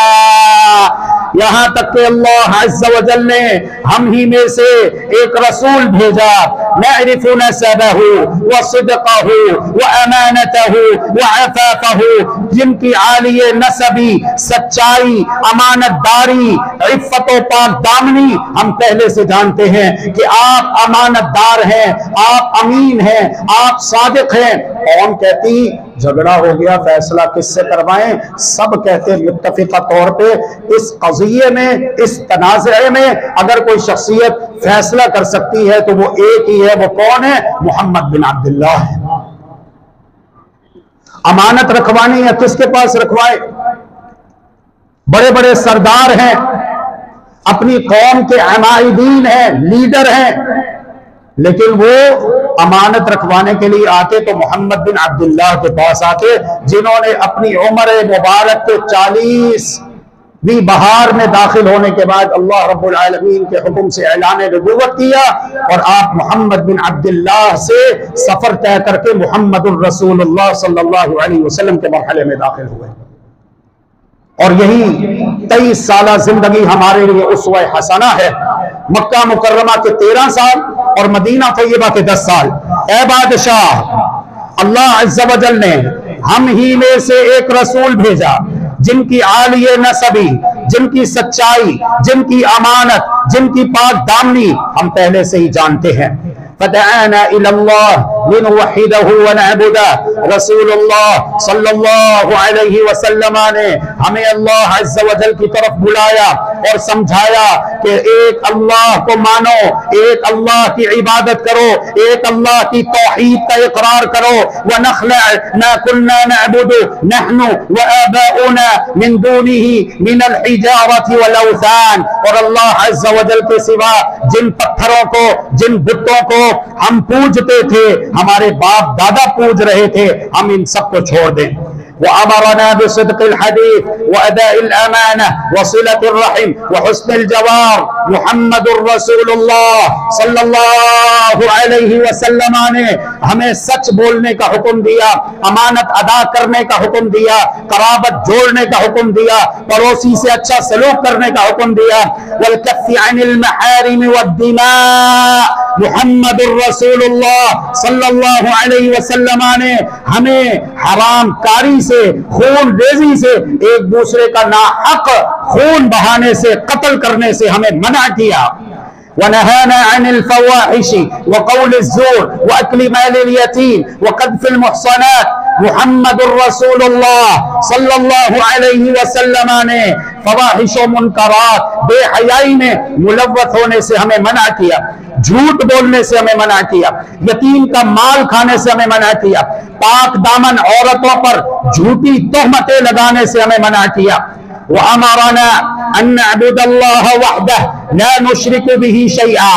यहां तक कि अल्लाह अज़्ज़ व जल ने हम ही में से एक रसूल भेजा। नअरिफु नसबहु व सिदक़हु व अमानतहु व अफ़ाफ़हु, जिनकी आलिये नसबी, सच्चाई, अमानतदारी, इफ़्फ़त व पाक दामनी हम पहले से जानते हैं कि आप अमानतदार हैं, आप अमीन हैं, आप सादिक हैं। कौन कहती झगड़ा हो गया, फैसला किससे करवाएं? सब कहते मुत्तफ़िक़ा तौर पे इस क़ज़िये में, इस तनाज़े में अगर कोई शख्सियत फैसला कर सकती है तो वो एक ही है। वो कौन है? मोहम्मद बिन अब्दुल्लाह है। अमानत रखवानी है, किसके पास रखवाए? बड़े बड़े सरदार हैं, अपनी कौम के अमाइदीन हैं, लीडर हैं, लेकिन वो अमानत रखवाने के लिए आते तो मोहम्मद बिन अब्दुल्लाह के पास आते, जिन्होंने अपनी उम्र मुबारक के 40वीं बहार में दाखिल होने के बाद अल्लाह रब्बुल आलमीन के हुक्म से ऐलान नबुव्वत किया और आप मोहम्मद बिन अब्दुल्लाह से सफर तय करके मुहम्मदुर रसूलुल्लाह सल्लल्लाहु अलैहि वसल्लम के मरहले में दाखिल हुए। और यही 23 साल जिंदगी हमारे लिए उसवा हसना है। मक्का मुकर्रमा के 13 साल और मदीना तैयबा के 10 साल। ऐ बादशाह, अल्लाह अज़्ज़ व जल ने हम ही में से एक रसूल भेजा, जिनकी आलिये नसबी, जिनकी सच्चाई, जिनकी अमानत, जिनकी पाक दामनी हम पहले से ही जानते हैं। फदआना इलल्लाह लिनुवहिदहु व नअबुदहु, रसूलुल्लाह सल्लल्लाहु अलैहि वसल्लम ने हमें अल्लाह अज़्ज़ व जल की तरफ बुलाया और समझाया कि एक अल्लाह को मानो, एक अल्लाह की इबादत करो, एक अल्लाह की तौहीद का इकरार करो। व नखला मा कुन्ना नअबुदु नहनु व आबाउना मिन दूनिही मिनल हिजारति वल औसान, और अल्लाह अज़्ज़ व जल के सिवा जिन पत्थरों को, जिन बुतों को हम पूजते थे, हमारे बाप दादा पूज रहे थे, हम इन सबको छोड़ दें। व अमरना बिसिद्क़िल हदीस व अदाइल अमाना व सिलतिर रहिम व हुस्निल जवार। मुहम्मदुर रसूलुल्लाह सल्लल्लाहु अलैहि वसल्लम ने हमें सच बोलने का हुक्म दिया, अमानत अदा करने का हुक्म दिया, कराबत जोड़ने का हुक्म दिया, पड़ोसी से अच्छा सलूक करने का हुक्म दिया। वल कफ़्फ़ि अनिल महारिम वद्दिमा, मुहम्मदुर रसूलुल्लाह सल्लल्लाहु अलैहि वसल्लम ने हमें हराम कारी से, खून रेजी से, एक दूसरे का नाहक खून बहाने से, कत्ल करने से हमें मना किया। वनहाना अनिल फवाहिशी व क़ौलिज़ ज़ूर व अक्लि मालिल यतीम व क़द्फ़िल मुहसनात। मुहम्मदुर रसूलुल्लाह सल्लल्लाहु अलैहि वसल्लम ने फवाहिश व मुनकरात, बेहयाई में मुलव्वस होने से हमें मना किया, झूठ बोलने से हमें मना किया, यतीम का माल खाने से हमें मना किया, पाक दामन औरतों पर झूठी तोहमतें लगाने से हमें मना किया। व अमरना अन नअबुदल्लाह वहदह ला नुशरिकु बिही शैआ,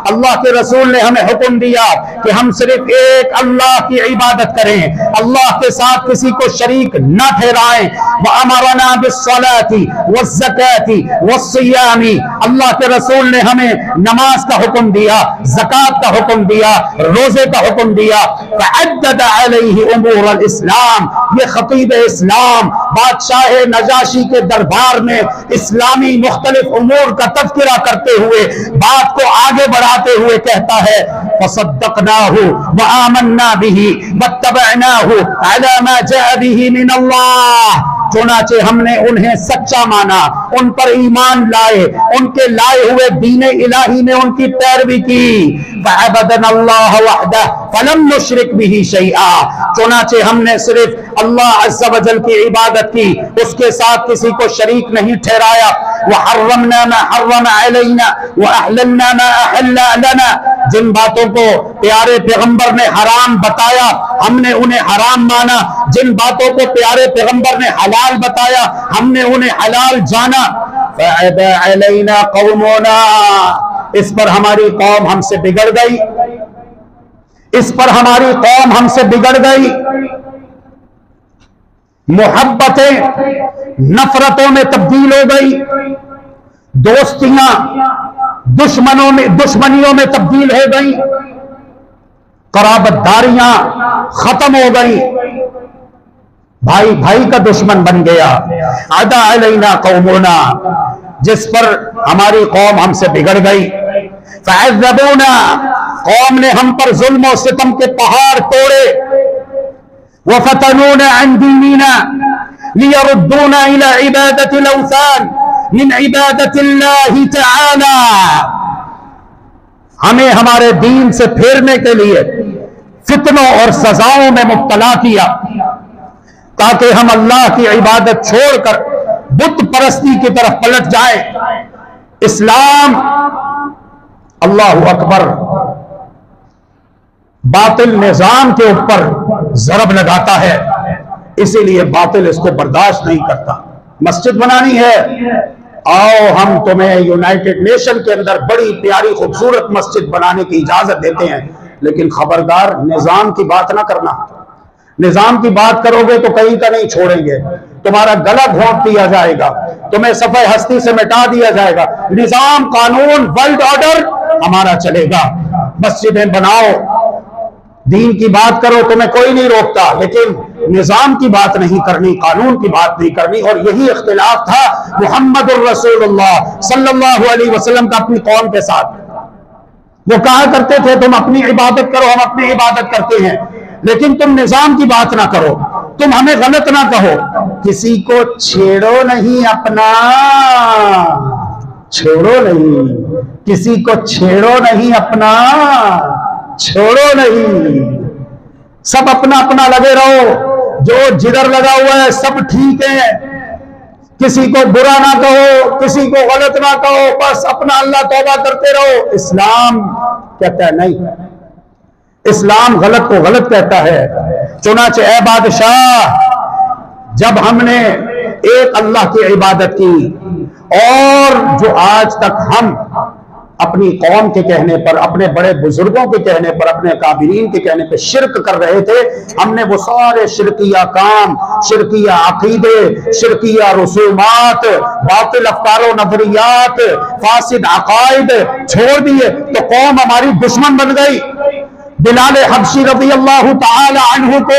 अल्लाह के रसूल ने हमें हुक्म दिया कि हम सिर्फ एक अल्लाह की इबादत करें, अल्लाह के साथ किसी को शरीक न ठहराएं। व अमरना बिस्सलाती वज़्ज़काती वस्सियामी, अल्लाह के रसूल ने हमें नमाज का हुक्म दिया, ज़कात का हुक्म दिया, रोजे का हुक्म दिया। फअद्दद अलैहि उमूर अल इस्लाम, ये खतीब इस्लाम बादशाह नजाशी के दरबार में इस्लामी मुख्तलिफ उमूर का तज़किरा करते हुए बात को आगे बढ़ा फरमाते हुए कहता है, फसद्दक़नाहु व आमन्ना बिही वत्तबअनाहु अला मा जाअ बिही मिन अल्लाह। चुनाचे हमने उन्हें सच्चा माना, उन पर ईमान लाए, उनके लाए हुए दीने इलाही में उनकी पैरवी की। फअबदनल्लाह वहदह फलम नुशरिक बिही शैआ। चुनाचे हमने सिर्फ अल्लाह अज़्ज़ व जल की इबादत की, उसके साथ किसी को शरीक नहीं ठहराया। वहर्रमना मा हर्रम अलैना व अहललना मा अहल्ला लना। जिन बातों को प्यारे पैगंबर ने हराम बताया हमने उन्हें हराम माना, जिन बातों को प्यारे पैगंबर ने हलाल बताया हमने उन्हें हलाल जाना। फअबा अलैना कौमुना। इस पर हमारी कौम हमसे बिगड़ गई, इस पर हमारी कौम हमसे बिगड़ गई। मोहब्बतें नफरतों में तब्दील हो गई, दोस्तियां दुश्मनियों में तब्दील हो गई, कराबतदारियां खत्म हो गई, भाई भाई का दुश्मन बन गया। अदा अलैना कौमुना, जिस पर हमारी कौम हमसे बिगड़ गई। फअज़्ज़बूना, कौम ने हम पर जुल्म और सितम के पहाड़ तोड़े। वफतनूना अन दीनिना लियरुद्दूना इला इबादतिल औसान मिन इबादतिल्लाहि तआला। हमें हमारे दीन से फेरने के लिए फितनों और सजाओं में मुब्तला किया, ताकि हम अल्लाह की इबादत छोड़कर बुत परस्ती की तरफ पलट जाए। इस्लाम, अल्लाहु अकबर, बातिल निजाम के ऊपर जरब लगाता है, इसीलिए बातिल इसको बर्दाश्त नहीं करता। मस्जिद बनानी है, आओ हम तुम्हें यूनाइटेड नेशन के अंदर बड़ी प्यारी खूबसूरत मस्जिद बनाने की इजाजत देते हैं, लेकिन खबरदार निजाम की बात ना करना। निजाम की बात करोगे तो कहीं का नहीं छोड़ेंगे, तुम्हारा गला घोंट दिया जाएगा, तुम्हें सफे हस्ती से मिटा दिया जाएगा। निजाम, कानून, वर्ल्ड ऑर्डर हमारा चलेगा। मस्जिदें बनाओ, दीन की बात करो, तुम्हें कोई नहीं रोकता, लेकिन निजाम की बात नहीं करनी, कानून की बात नहीं करनी। और यही इख्तिलाफ था मुहम्मदुर रसूलुल्लाह सल्लल्लाहु अलैहि वसल्लम का अपनी कौम के साथ। वो कहा करते थे, तुम अपनी इबादत करो, हम अपनी इबादत करते हैं, लेकिन तुम निजाम की बात ना करो, तुम हमें गलत ना कहो। किसी को छेड़ो नहीं, अपना छोड़ो नहीं, किसी को छेड़ो नहीं, अपना छोड़ो नहीं। सब अपना अपना लगे रहो, जो जिधर लगा हुआ है सब ठीक है, किसी को बुरा ना कहो, किसी को गलत ना कहो, बस अपना अल्लाह तौबा करते रहो। इस्लाम कहता है नहीं, इस्लाम गलत को गलत कहता है। चुनाचे ए बादशाह, जब हमने एक अल्लाह की इबादत की और जो आज तक हम अपनी कौम के कहने पर, अपने बड़े बुजुर्गों के कहने पर, अपने काबिरीन के कहने पर शिरक कर रहे थे, हमने वो सारे शिरकिया काम, शिरकिया अकीदे, शिरकिया रसूमात, बातिल अफकार नजरियात, फासिद अकायद छोड़ दिए तो कौम हमारी दुश्मन बन गई। बिलाल हबशी रज़ी अल्लाह तआला अन्हु को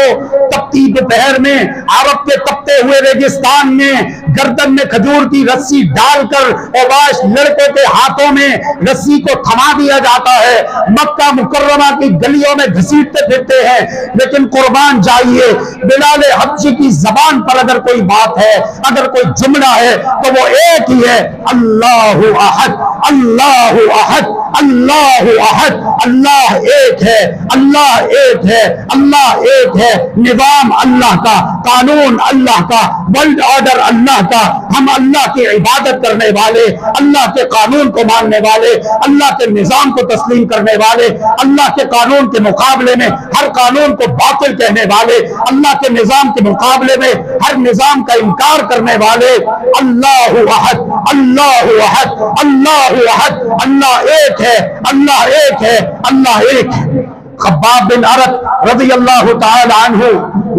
तपती दोपहर में अरब के तपते हुए रेगिस्तान में गर्दन में खजूर की रस्सी डालकर ओबाश लड़कों के हाथों में रस्सी को थमा दिया जाता है, मक्का मुकर्रमा की गलियों में घसीटते फिरते हैं। लेकिन कुर्बान जाइए, बिलाल हबशी की जबान पर अगर कोई बात है, अगर कोई जुमला है, तो वो एक ही है, अल्लाहु अहद, अल्लाहु अहद, अल्लाहु अहद। अल्लाह एक है, अल्लाह एक है, अल्लाह एक है। निजाम अल्लाह का, कानून अल्लाह का, वर्ल्ड ऑर्डर अल्लाह का। हम अल्लाह की इबादत करने वाले, अल्लाह के कानून को मानने वाले, अल्लाह के निजाम को तस्लीम करने वाले, अल्लाह के कानून के मुकाबले में हर कानून को बातिल कहने वाले, अल्लाह के निजाम के मुकाबले में हर निजाम का इनकार करने वाले। अल्लाहु अहद, अल्लाहु अहद, अल्लाहु अहद। अल्लाह एक है, अल्लाह एक है, अल्लाह एक है। खब्बाब बिन अरत रज़ी अल्लाह तआला अन्हु,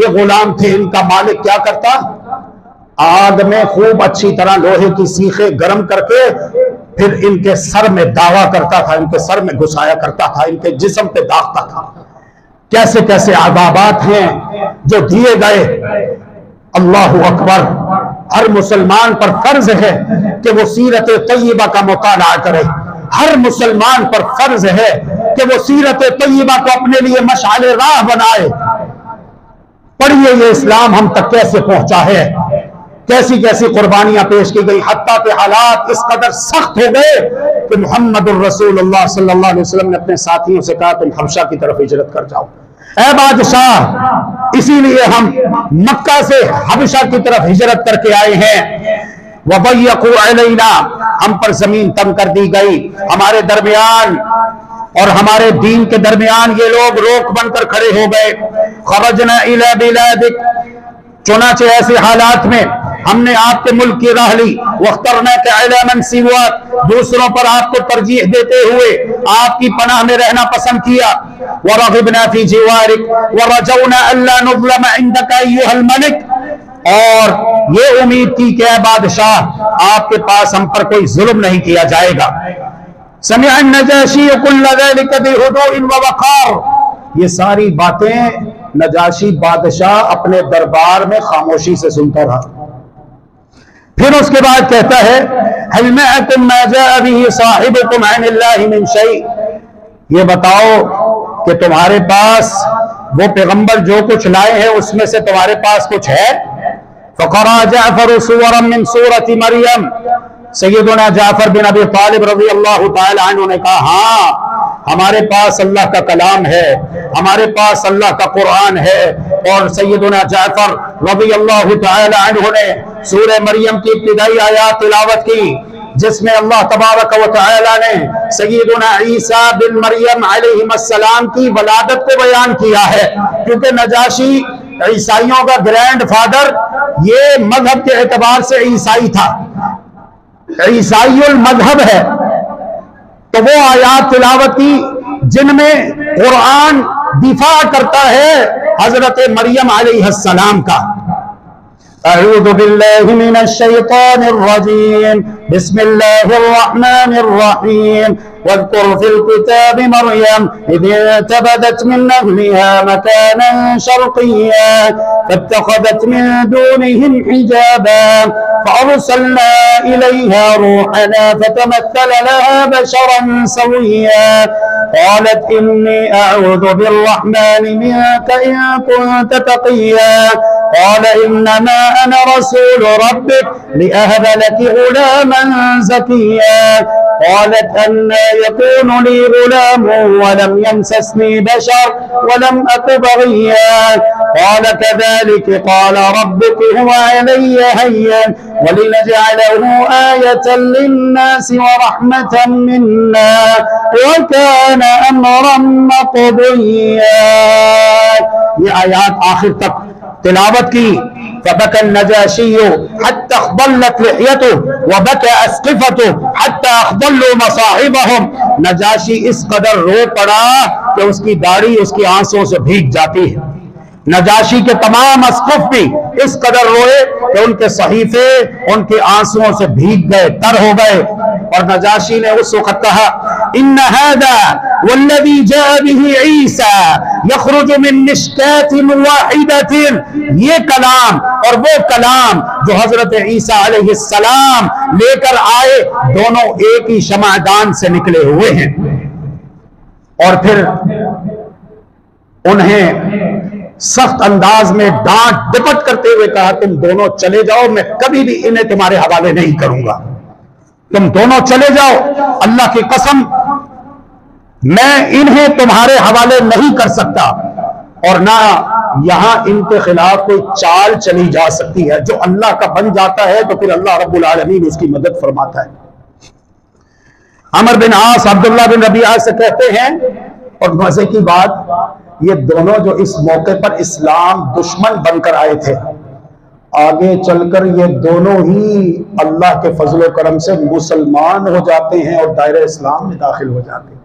ये गुलाम थे, इनका मालिक क्या करता, आग में खूब अच्छी तरह लोहे की सीखें गर्म करके फिर इनके सर में दावा करता था, इनके सर में घुसाया करता था, इनके जिस्म पे दागता था। कैसे कैसे आदाबात हैं जो दिए गए। अल्लाहु अकबर। हर मुसलमान पर फर्ज है कि वो सीरत तय्यबा का मुताला करे, हर मुसलमान पर फर्ज है कि वो सीरत तय्यबा को अपने लिए मशाले राह बनाए। पढ़िए ये इस्लाम हम तक कैसे पहुंचा है, कैसी कैसी कुर्बानियां पेश की गई, हत्ता के हालात इस कदर सख्त हो गए कि मुहम्मदुर रसूलुल्लाह सल्लल्लाहु अलैहि वसल्लम ने अपने साथियों से कहा तुम हबशा की तरफ हिजरत कर जाओ। ऐ बादशाह, इसीलिए हम मक्का से हबशा की तरफ हिजरत करके आए हैं। वबय्यकू अलैना, हम पर जमीन तंग कर दी गई, हमारे दरमियान और हमारे दीन के दरमियान ये लोग रोक बनकर खड़े हो गए। खरजना इला बिलादिक, चुनाचे ऐसे हालात में हमने आपके मुल्क की राह ली। वख्तरना के अला मन सिवाक, दूसरों पर आपको तरजीह देते हुए आपकी पनाह में रहना पसंद किया। वरग़िबना फी जिवारिक वरजौना अल्ला नुज़लम इंदका अय्युहल मलिक, और ये उम्मीद की कि बादशाह आपके पास हम पर कोई जुल्म नहीं किया जाएगा। समिअ नजाशी कुल्ल ज़ालिका बिहुदूइन व वक़ार, ये सारी बातें नजाशी बादशाह अपने दरबार में खामोशी से सुनता रहा। फिर उसके बाद कहता है हल मअकुम मा जाअ बिही साहिबुकुम अनिल्लाहि मिन शै, ये बताओ कि तुम्हारे पास वो पैगंबर जो कुछ लाए हैं उसमें से तुम्हारे पास कुछ है। फ़क़रा जाफ़र सूरम मिन सूरति मरियम, सैयदना जाफर बिन अबी तालिब रज़ियल्लाहु ताला अन्हु ने कहा हाँ हमारे पास अल्लाह का कलाम है, हमारे पास अल्लाह का कुरान है। और सैयदना जाफर रज़ियल्लाहु ताला अन्हु ने सूरह मरियम की इब्तिदाई आयात तिलावत की, जिसमें अल्लाह तबारक व तआला ने सैयदना ईसा बिन मरियम अलैहिस्सलाम की वलादत को बयान किया है। क्योंकि नजाशी ईसाइयों का ग्रैंड फादर ये मजहब के एतबार से ईसाई था, ईसाईउल मजहब है, तो वो आयात तिलावत की जिनमें कुरान दिफा करता है हजरत मरियम अलैहिस्सलाम का। अऊज़ु बिल्लाहि मिनश शैतानिर रजीम, बिस्मिल्लाहिर रहमानिर रहीम। वज़्कुर फिल किताबि मरियम इज़ इंतबज़त मिन अहलिहा मकानन शर्क़िय्या फत्तख़ज़त मिन दूनिहिम हिजाबा फ़अरसलना इलैहा रूहना फ़तमस्सला लहा बशरन सविय्या क़ालत इन्नी अऊज़ु बिर्रहमानि मिनका इन कुन्त तक़िय्या क़ाल इन्नमा अना रसूलु रब्बिक लिअहब लकी गुलामन ज़किय्या क़ालत अन्ना यकूनु ली गुलामुन वलम यमससनी बशर वलम अकु बग़िय्या क़ाल कज़ालिक क़ाल रब्बुकी हुवा अलय्या हय्यन वलिनजअलहु आयतन लिन्नासि व रहमतन मिन्ना व कान अम्रन मक़दिय्या। ये आयात आखिर तक तिलावत की। फबका नजाशिय्यु हत्ता अख़दल्लत लिह्यतुहु व बका अस्क़िफ़तुहु हत्ता अख़दल्लू मसाहिबहुम, नजाशी इस कदर रो पड़ा कि उसकी दाढ़ी उसकी आंसुओं से भीग जाती है। नजाशी के तमाम अस्कुफ भी इस कदर रोए कि उनके सहीफे उनके आंसुओं से भीग गए, तर हो गए। और नजाशी ने उस वक्त कहा इन्न हादा वल्लज़ी जाअ बिही ईसा यख़रुजु मिन मिश्कातिन वाहिदतिन, ये कलाम और वो कलाम जो हजरत ईसा अलैहिस्सलाम लेकर आए दोनों एक ही शमादान से निकले हुए हैं। और फिर उन्हें सख्त अंदाज में डांट डपट करते हुए कहा तुम दोनों चले जाओ, मैं कभी भी इन्हें तुम्हारे हवाले नहीं करूंगा, तुम दोनों चले जाओ, अल्लाह की कसम मैं इन्हें तुम्हारे हवाले नहीं कर सकता और ना यहां इनके खिलाफ कोई चाल चली जा सकती है। जो अल्लाह का बन जाता है तो फिर अल्लाह रब्बुल आलमीन उसकी मदद फरमाता है। अमर बिन आस अब्दुल्लाह बिन रबीआ से कहते हैं, और मजे की बात ये दोनों जो इस मौके पर इस्लाम दुश्मन बनकर आए थे, आगे चलकर ये दोनों ही अल्लाह के फजल करम से मुसलमान हो जाते हैं और दायरे इस्लाम में दाखिल हो जाते हैं।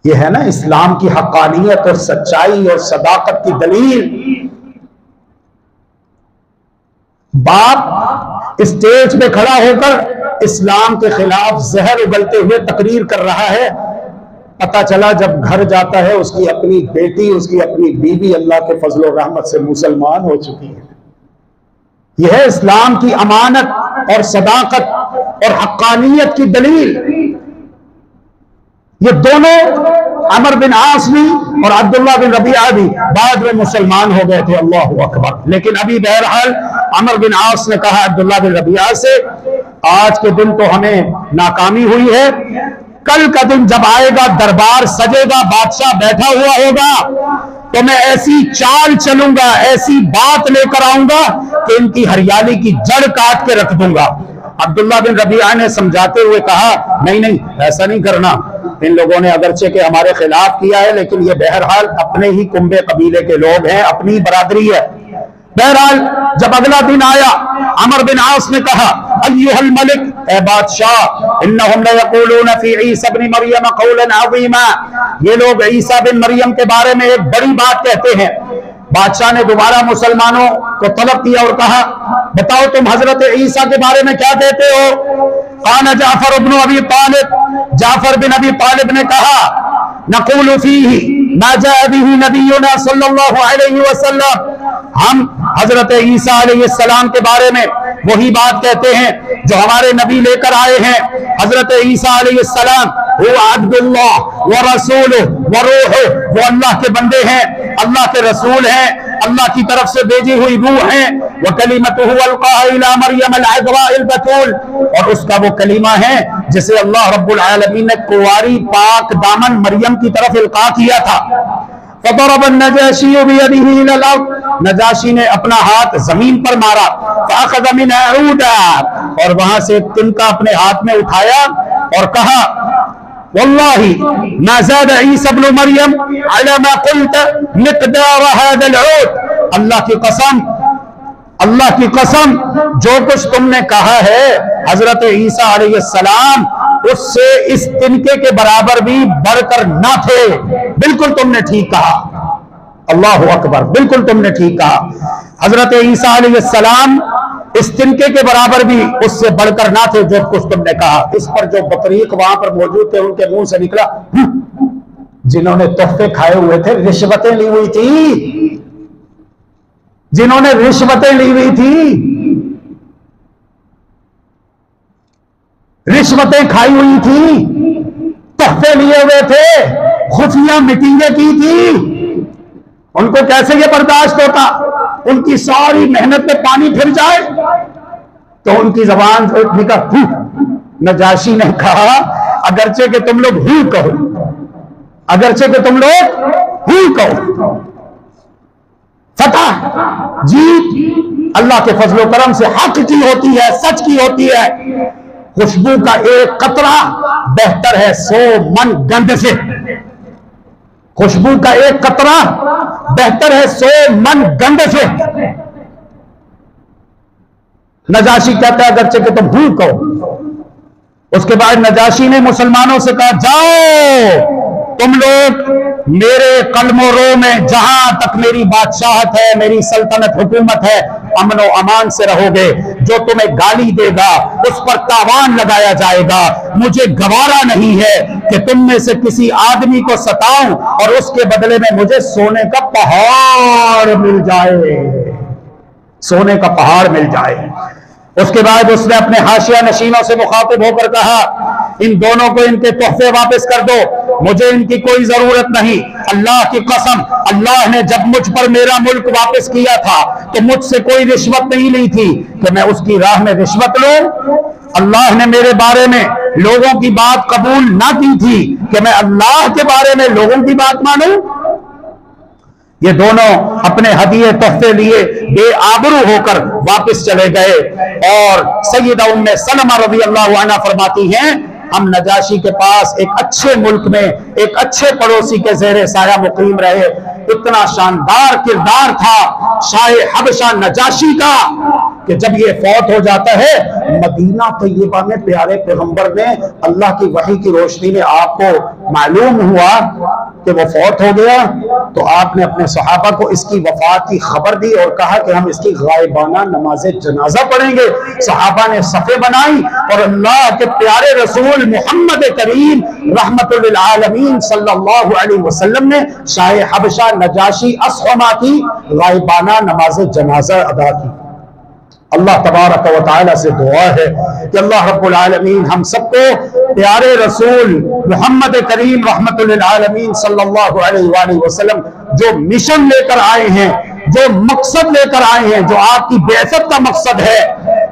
ये है ना इस्लाम की हक्कानियत और सच्चाई और सदाकत की दलील। बाप स्टेज पे खड़ा होकर इस्लाम के खिलाफ जहर उगलते हुए तकरीर कर रहा है, पता चला जब घर जाता है उसकी अपनी बेटी उसकी अपनी बीवी अल्लाह के फजल और रहमत से मुसलमान हो चुकी है। यह है इस्लाम की अमानत और सदाकत और हक्कानियत की दलील। ये दोनों अमर बिन आस भी और अब्दुल्ला बिन रबीआ भी बाद में मुसलमान हो गए थे। अल्लाहु अकबर। लेकिन अभी बहरहाल अमर बिन आस ने कहा अब्दुल्ला बिन रबीआ से, आज के दिन तो हमें नाकामी हुई है, कल का दिन जब आएगा, दरबार सजेगा, बादशाह बैठा हुआ होगा, तो मैं ऐसी चाल चलूंगा, ऐसी बात लेकर आऊंगा कि इनकी हरियाली की जड़ काट के रख दूंगा। अब्दुल्ला बिन रबीआ ने समझाते हुए कहा, नहीं नहीं, ऐसा नहीं करना। इन लोगों ने अगरचे के हमारे खिलाफ किया है, लेकिन ये बहरहाल अपने ही कुंबे कबीले के लोग हैं, अपनी बरादरी है। बहरहाल जब अगला दिन आया, अमर बिन आस ने कहा, अय्युहल मलिक, ए बादशाह, इन्नहुम लयक़ूलून फी ईसा इब्न मरियम क़ौलन अज़ीमा, ये लोग ईसा बिन मरियम के बारे में एक बड़ी बात कहते हैं। बादशाह ने दोबारा मुसलमानों को तलब किया और कहा, बताओ तुम हजरत ईसा के बारे में क्या कहते हो? क़ाल जाफर इब्न अबी तालिब, जाफर बिन अबी तालिब ने कहा, नक़ूलु फ़ीही मा जाअ बिही नबियुना सल्लल्लाहु अलैहि वसल्लम, हम हजरत ईसा अलैहिस्सलाम के बारे में वही बात कहते हैं जो हमारे नबी लेकर आए हैं। हजरत ईसा अलैहिस्सलाम हुवा अब्दुल्लाह व रसूलुहु व रूहुहु, वो अल्लाह के बंदे हैं, अल्लाह के रसूल हैं, अल्लाह की तरफ से भेजी हुई रूह है। व कलिमतुहु अलक़ाहा इला मरियम अल-अज़राइल बतूल, और उसका वो कलीमा है जिसे अल्लाह रब्बुल आलमीन ने कुंवारी पाक दामन मरियम की तरफ इल्का किया था। फदरब नजाशी बियदिही इलल अर्द, नजाशी ने अपना हाथ जमीन पर मारा। फअख़ज़ मिनहा ऊदा, और वहां से तिनका अपने हाथ में उठाया और कहा, वल्लाही मा ज़ादा ईसा इब्न मरियम अला मा क़ुल्त मिक़दार हाज़ल ऊद, अल्लाह की कसम, अल्लाह की कसम, जो कुछ तुमने कहा है हजरत ईसा अलैहिस्सलाम उससे इस तिनके के बराबर भी बढ़कर ना थे। बिल्कुल तुमने ठीक कहा, अल्लाहु अकबर, बिल्कुल तुमने ठीक कहा। हजरत ईसा अलैहिस्सलाम इस तिनके के बराबर भी उससे बढ़कर ना थे जो कुछ तुमने कहा। इस पर जो बतरीक वहां पर मौजूद थे उनके मुंह से निकला, जिन्होंने तोहफे खाए हुए थे, रिश्वतें ली हुई थी, जिन्होंने रिश्वतें ली हुई थी, रिश्वतें खाई हुई थी, तोहफे लिए हुए थे, खुफिया मीटिंगें की थी, उनको कैसे ये बर्दाश्त होता? उनकी सारी मेहनत में पानी फिर जाए तो उनकी जबान निकल। नजाशी ने कहा, अगरचे के तुम लोग हूं कहो, अगरचे के तुम लोग हूं कहो, फतह जीत अल्लाह के फजलो करम से हक की होती है, सच की होती है। खुशबू का एक कतरा बेहतर है 100 मन गंध से, खुशबू का एक कतरा बेहतर है 100 मन गंध से। नजाशी कहता है अगरचे कि तुम हूं कहो। उसके बाद नजाशी ने मुसलमानों से कहा, जाओ तुम लोग मेरे कलमो रो में जहां तक मेरी बादशाहत है, मेरी सल्तनत हुकूमत है, अमनो अमान से रहोगे। जो तुम्हें गाली देगा उस पर तावान लगाया जाएगा। मुझे गवारा नहीं है कि तुम में से किसी आदमी को सताऊं और उसके बदले में मुझे सोने का पहाड़ मिल जाए, सोने का पहाड़ मिल जाए। उसके बाद उसने अपने हाशिया नशीनों से मुखातिब होकर कहा, इन दोनों को इनके तोहफे वापस कर दो, मुझे इनकी कोई जरूरत नहीं। अल्लाह की कसम, अल्लाह ने जब मुझ पर मेरा मुल्क वापस किया था तो मुझसे कोई रिश्वत नहीं ली थी कि मैं उसकी राह में रिश्वत लूं। अल्लाह ने मेरे बारे में लोगों की बात कबूल ना की थी कि मैं अल्लाह के बारे में लोगों की बात मानूं। ये दोनों अपने हदिये तोहफे लिए बेआबरू होकर वापस चले गए। और सैयदा उम्मे सलमा रज़ी अल्लाहु अन्हा फरमाती हैं, हम नजाशी के पास एक अच्छे मुल्क में एक अच्छे पड़ोसी के ज़ेरे साया मुकीम रहे। इतना शानदार किरदार था शाह हबशा नजाशी का कि जब ये फौत हो जाता है, मदीना तैयबा में प्यारे पैगंबर ने अल्लाह की वही की रोशनी में आपको मालूम हुआ कि वो फौत हो गया, तो आपने अपने सहाबा को इसकी वफात की खबर दी और कहा कि हम इसकी गायबाना नमाज जनाजा पढ़ेंगे। सहाबा ने सफ़े बनाई और अल्लाह के प्यारे रसूल मोहम्मद करीम रहमतुल लिल आलमीन सल्लल्लाहु अलैहि वसल्लम ने शाह हबशा नजाशी असहमा की गायबाना नमाज जनाजा अदा की। अल्लाह तबारक व तआला से दुआ है कि अल्लाह रब्बुल आलमीन हम सबको प्यारे रसूल मोहम्मद करीम रहमतुल लिल आलमीन सल्लल्लाहु अलैहि वसल्लम जो मिशन लेकर आए हैं, जो मकसद लेकर आए हैं, जो आपकी बेअसत का मकसद है,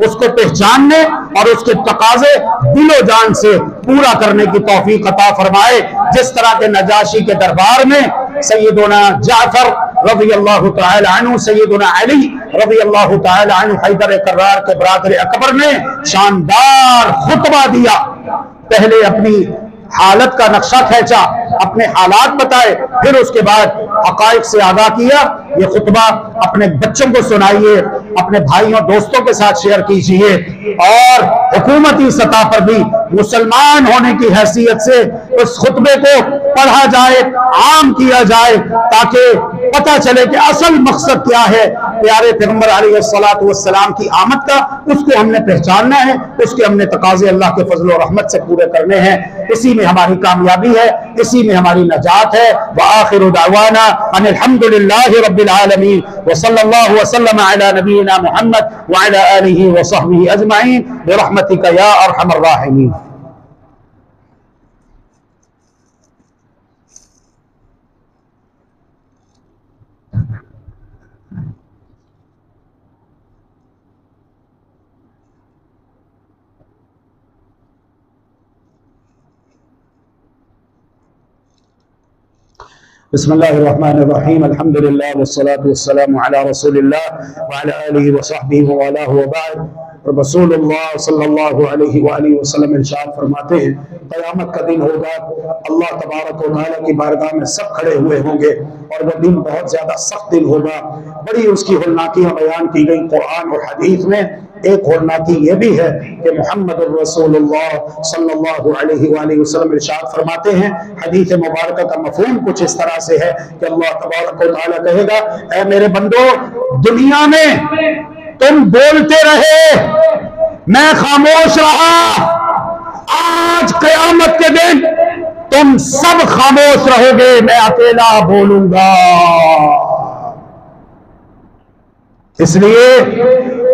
उसको पहचानने और उसके तकाजे दिलो जान से पूरा करने की तौफीक अता फरमाए। जिस तरह के नजाशी के दरबार में सैयदना जाफर रज़ी अल्लाह तआला अन्हु, सैयदना अली रज़ी अल्लाह तआला अन्हु हैदर कर्रार के बरादर अकबर ने शानदार खुतबा दिया। पहले अपनी हालत का नक्शा खींचा, अपने हालात बताए, फिर उसके बाद हकाइक से आगाह किया। ये खुतबा अपने बच्चों को सुनाइए, अपने भाइयों दोस्तों के साथ शेयर कीजिए और हुकूमती सतह पर भी मुसलमान होने की हैसियत से उस खुतबे को पढ़ा जाए, आम किया जाए, ताकि पता चले कि असल मकसद क्या है प्यारे पैगंबर अलैहिस्सलातु वस्सलाम की आमद का। उसको हमने पहचानना है, उसके हमने तकाजे अल्लाह के फजल और रहमत से पूरे करने हैं। इसी में हमारी कामयाबी है, इसी में हमारी नजात है। व आखिरु दावाना अनिल हम्दुलिल्लाहि रब्बिल आलमीन व सल्लल्लाहु वसल्लम अला नबीना मुहम्मद व अला आलिहि व सहबिहि अजमाइन बिरहमतिका या अरहमर राहिमीन। बिस्मिल्लाहिर्रहमानिर्रहीम अल्हम्दुलिल्लाह वस्सलातु वस्सलामु अला रसूलिल्लाह व अला आलिहि व सहबिहि व वालाहु व बाद। रसूलुल्लाह सल्लल्लाहु अलैहि वसल्लम इरशाद फरमाते हैं, क़यामत का दिन होगा, अल्लाह तबारक व तआला की बारगाह में सब खड़े हुए होंगे और वह दिन बहुत ज्यादा सख्त दिन होगा। बड़ी उसकी होलनाकियां बयान की गई कुरान और हदीस में। एक होलनाकी ये भी है कि मुहम्मद रसूलुल्लाह सल्लल्लाहु अलैहि वसल्लम इरशाद फरमाते हैं, हदीस मुबारक का मफहूम कुछ इस तरह से है कि अल्लाह तबारक व तआला कहेगा, ऐ मेरे बंदो, दुनिया में तुम बोलते रहे, मैं खामोश रहा, आज क़यामत के दिन तुम सब खामोश रहोगे, मैं अकेला बोलूंगा। इसलिए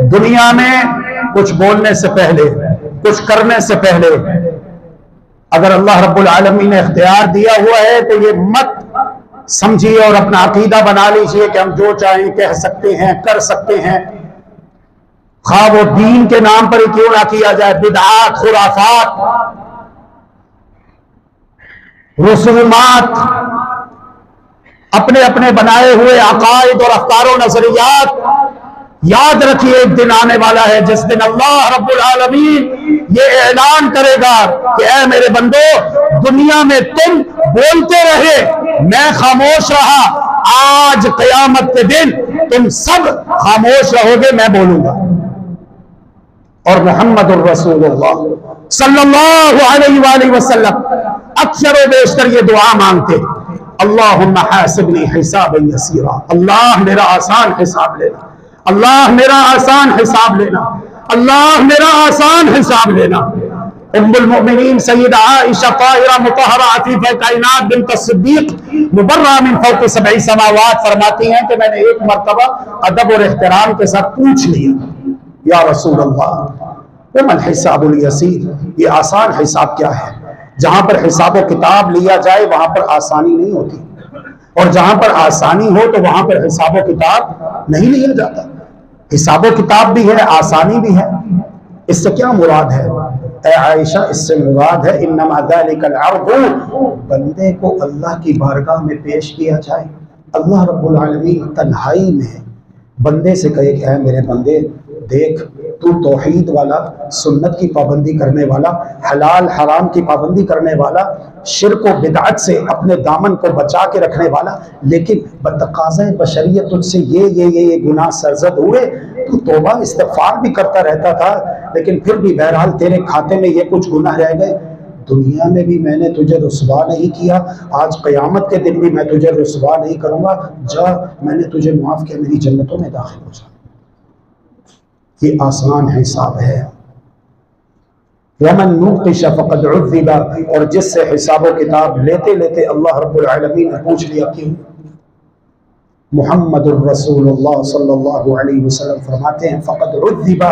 दुनिया में कुछ बोलने से पहले, कुछ करने से पहले अगर अल्लाह रब्बुल आलमीन ने इख्तियार दिया हुआ है तो ये मत समझिए और अपना अकीदा बना लीजिए कि हम जो चाहें कह सकते हैं, कर सकते हैं। खा वो दीन के नाम पर ही क्यों ना किया जाए, बिदआत, खुराफात, रसूमात, अपने अपने बनाए हुए अकायद और अफकार और नजरियात। याद रखिए, एक दिन आने वाला है जिस दिन अल्लाह रब्बुल आलमीन ये ऐलान करेगा कि ऐ मेरे बंदो, दुनिया में तुम बोलते रहे, मैं खामोश रहा, आज क़यामत के दिन तुम सब खामोश रहोगे, मैं बोलूंगा। और मुहम्मद रसूलुल्लाह सल्लल्लाहु अलैहि वसल्लम अक्सर व बेशतर ये दुआ मांगते, अल्लाहुम्मा हासिबनी हिसाबन यसीरा, अल्लाह मेरा आसान हिसाब लेना, अल्लाह मेरा आसान हिसाब लेना, अल्लाह मेरा आसान हिसाब लेना। उम्मुल मोमिनीन सय्यदा आइशा ताहिरा मुतहहरा अफीफा कायनात बिन्त सिद्दीक मुबर्रा मिन फौक़ि सबई समावात फरमाती हैं कि मैंने एक मर्तबा अदब और एहतराम के साथ पूछ लिया, या रसूल अल्लाह वमल हिसाबुल यसीर, ये आसान हिसाब क्या है? जहां पर हिसाब किताब लिया जाए वहां पर आसानी नहीं होती, और जहां पर आसानी हो तो वहां पर हिसाब किताब नहीं लिया जाता। हिसाब किताब भी है, आसानी भी है। इससे क्या मुराद है ऐ आयशा? इससे मुराद है इन्नमा ज़ालिकल अर्ज़ु, बंदे को अल्लाह की बारगाह में पेश किया जाए। अल्लाह रब्बुल आलमीन तन्हाई में बंदे से कहे कि ऐ मेरे बंदे, देख तू तौहीद वाला, सुन्नत की पाबंदी करने वाला, हलाल हराम की पाबंदी करने वाला, शिर्क व बिदअत से अपने दामन को बचा के रखने वाला, लेकिन बतकाज़े बशरियत तुझसे ये गुनाह सरजद हुए, तू तौबा इस्तिग़फ़ार भी करता रहता था, लेकिन फिर भी बहरहाल तेरे खाते में ये कुछ गुनाह रह गए। दुनिया में भी मैंने तुझे रुसवा नहीं किया, आज क़यामत के दिन भी मैं तुझे रुसवा नहीं करूंगा, जा मैंने तुझे माफ़ किया, मेरी जन्नतों में दाखिल हो जा। ये आसान हिसाब है। वमन नुक़िश फ़क़द उज़्ज़िबा, और जिससे हिसाब किताब लेते लेते अल्लाह रब्बुल आलमीन ने पूछ लिया क्यों? मुहम्मदुर रसूलुल्लाह सल्लल्लाहु अलैहि वसल्लम फरमाते हैं फ़क़द उज़्ज़िबा,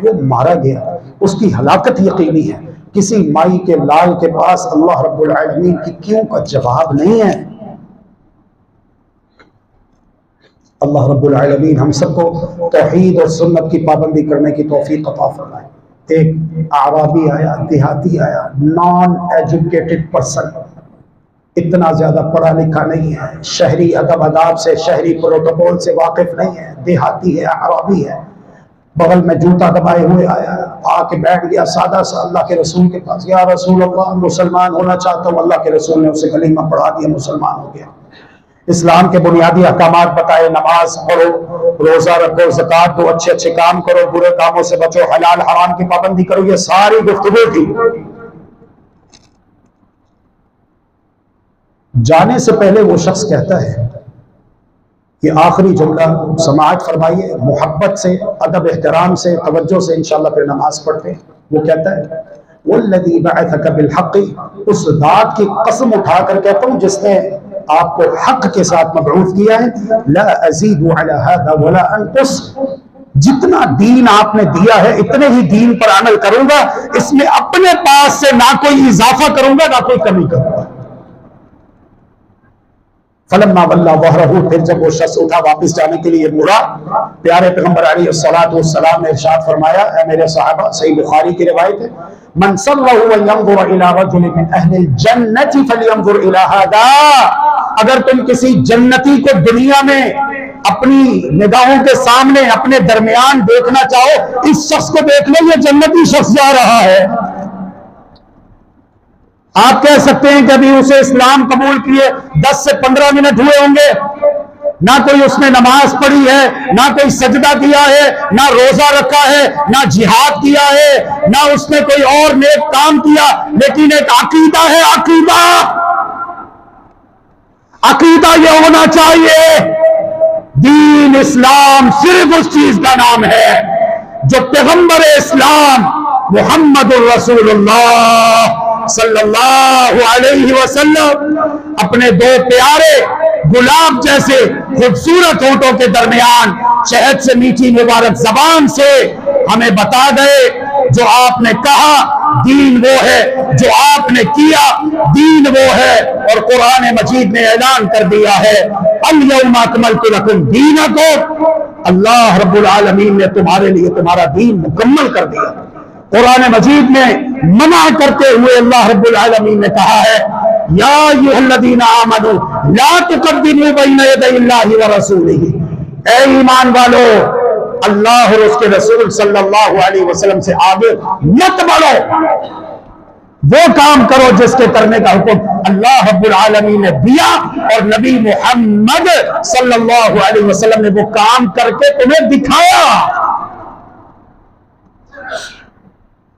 वो मारा गया, उसकी हलाकत यकीनी है। किसी माई के लाल के पास अल्लाह रब्बुल आलमीन की क्यों का जवाब नहीं है। अल्लाह रब्बुल आलमीन हम सबको तौहीद और सुन्नत की पाबंदी करने की तौफीक अता फरमाए। एक आराबी आया, देहाती आया, नॉन एजुकेटेड पर्सन, इतना ज्यादा पढ़ा लिखा नहीं है, शहरी अदब अदाब से, शहरी प्रोटोकॉल से वाकिफ नहीं है, देहाती है, आराबी है, बगल में जूता दबाए हुए आया, आके बैठ गया सादा सा अल्लाह के रसूल के पास, या रसूल अल्लाह मुसलमान होना चाहता हूँ। अल्लाह के रसूल ने उसे कलीमा पढ़ा दिया, मुसलमान हो गया। इस्लाम के बुनियादी अहकामात बताए, नमाज पढ़ो, रोजा रखो, ज़कात दो, अच्छे अच्छे काम करो, बुरे कामों से बचो, हलाल हराम की पाबंदी करो, ये सारी गुफ्तगू थी। जाने से पहले वो शख्स कहता है, ये आखिरी जुमला समाअत फरमाइए, मोहब्बत से, अदब एहतराम से, तवज्जो से, इंशाअल्लाह फिर नमाज पढ़ते। वो कहता है, वल्लज़ी बअसक बिलहक़, उस ज़ात की कसम उठाकर कहता हूँ जिसने आपको हक के साथ मबऊस किया है, ला अज़ीदु अला हाज़ा वला अनक़ुस, जितना दीन आपने दिया है इतने ही दीन पर अमल करूंगा, इसमें अपने पास से ना कोई इजाफा करूंगा ना कोई कमी करूंगा। फलम्मा वल्ला वहरहू, फिर जब वो शख्स उठा वापस जाने के लिए मुड़ा, प्यारे पैगंबर अलैहिस्सलातु वस्सलाम ने इरशाद फरमाया, ऐ मेरे सहाबा, सही बुखारी की रिवायत है, मन सर्रहू अन यंज़ुर इला रजुलिन मिन अहलिल जन्नति फलयंज़ुर इला हादा, अगर तुम किसी जन्नती को दुनिया में अपनी निगाहों के सामने अपने दरमियान देखना चाहो, इस शख्स को देख लो, ये जन्नती शख्स जा रहा है। आप कह सकते हैं कि अभी उसे इस्लाम कबूल किए 10 से 15 मिनट हुए होंगे, ना कोई उसने नमाज पढ़ी है, ना कोई सजदा किया है, ना रोजा रखा है, ना जिहाद किया है, ना उसने कोई और नेक काम किया, लेकिन एक अकीदा है, अकीदा, अकीदा यह होना चाहिए, दीन इस्लाम सिर्फ उस चीज का नाम है जो पैगंबर इस्लाम मुहम्मदुर रसूलुल्लाह सल्लल्लाहु अलैहि वसल्लम अपने दो प्यारे गुलाब जैसे खूबसूरत होठों के दरमियान शहद से मीठी मुबारक जबान से हमें बता गए, जो आपने कहा दीन वो है, जो आपने किया दीन वो है। और कुरान मजीद ने ऐलान कर दिया है, अल यौमा अकमलतु लकुम दीनकुम, अल्लाह रब्बुल आलमीन ने तुम्हारे लिए तुम्हारा दीन मुकम्मल कर दिया। कुरान मजीद में मना करते हुए अल्लाह रब्बुल आलमीन ने कहा है, या अय्युहल्लज़ीना आमनू ला तुक़द्दिमू बैना यदैल्लाहि व रसूलिही, ऐ ईमान वालो अल्लाह और उसके रसूल सल्लल्लाहु अलैहि वसल्लम से आगे मत बढ़ो, वो काम करो जिसके करने का हुक्म अल्लाह रब्बुल आलमीन ने दिया और नबी मुहम्मद सल्लल्लाहु अलैहि वसल्लम ने वो काम करके तुम्हें दिखाया।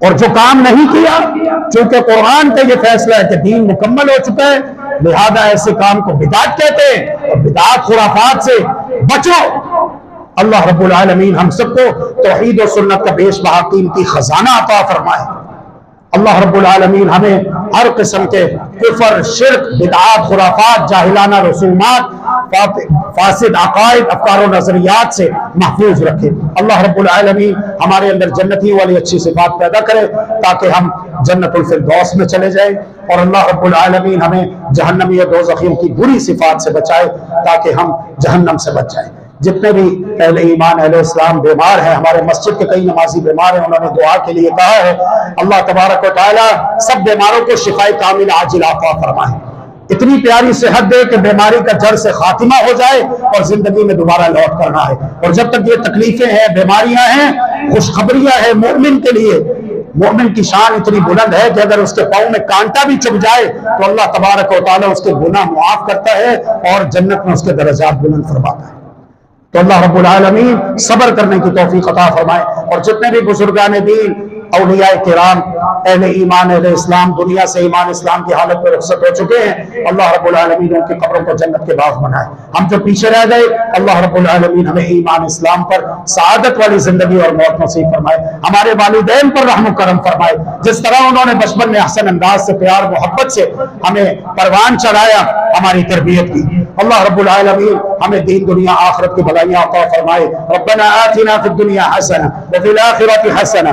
और जो काम नहीं किया, चूंकि कुरान का ये फैसला है कि दीन मुकम्मल हो चुका है, लिहाजा ऐसे काम को बिदात कहते हैं, और बिदात खुराफात से बचो। अल्लाह रब्बुल आलमीन हम सबको तौहीद और सुन्नत का बेशबहा कीमती खजाना अता फरमाए। अल्लाह रब्बुल आलमीन हमें हर किस्म के कुफर, शिर्क, बिदआत, खुराफात, जाहिलाना रसूमात, फासिद अकायद, अफकार और नजरियात से महफूज रखे। अल्लाह रब्बुल आलमीन हमारे अंदर जन्नती वाली अच्छी सिफात पैदा करे ताकि हम जन्नतुल फिरदौस में चले जाएं, और अल्लाह रब्बुल आलमीन हमें जहन्नमी और दोज़खियों की बुरी सिफात से बचाए ताकि हम जहन्नम से बच जाएं। जितने भी अहले ईमान, अहले इस्लाम बीमार हैं, हमारे मस्जिद के कई नमाजी बीमार हैं, उन्होंने दुआ के लिए कहा है, अल्लाह तबारक व तआला सब बीमारों को शिफाए कामिल आजिल अता फरमाए, इतनी प्यारी सेहत दे कि बीमारी का जड़ से खातिमा हो जाए और जिंदगी में दोबारा लौट करना है। और जब तक ये तकलीफें हैं, बीमारियां हैं, खुशखबरियां हैं मोमिन के लिए। मोमिन की शान इतनी बुलंद है कि अगर उसके पाँव में कांटा भी चुभ जाए तो अल्लाह तबारक व तआला उसके गुनाह मुआफ करता है और जन्नत में उसके दर्जात बुलंद फरमाता है। तो अल्लाह रब्बुल आलमीन सब्र करने की तौफीक अता फरमाए। और जितने भी बुजुर्गान दीन, औलिया किराम, अहले ईमान, अहले इस्लाम दुनिया से ईमान इस्लाम की हालत में रुखसत हो चुके हैं, अल्लाह रब्बुल आलमीन उनकी कब्रों को जन्नत के बाग बनाए। हम जो पीछे रह गए, अल्लाह रब्बुल आलमीन हमें ईमान इस्लाम पर सआदत वाली जिंदगी और मौत नसीब फरमाए। हमारे वालिदैन पर रहम करम फरमाए, जिस तरह उन्होंने बचपन में हसन अंदाज से, प्यार मोहब्बत से हमें परवान चढ़ाया, हमारी तरबियत की। अल्लाह रब्बुल आलमीन हमें दीन दुनिया आखिरत की भलाइयां अता फरमाए। रब्बना आतिना फिद दुनिया हसना व फिल आखिरति हसना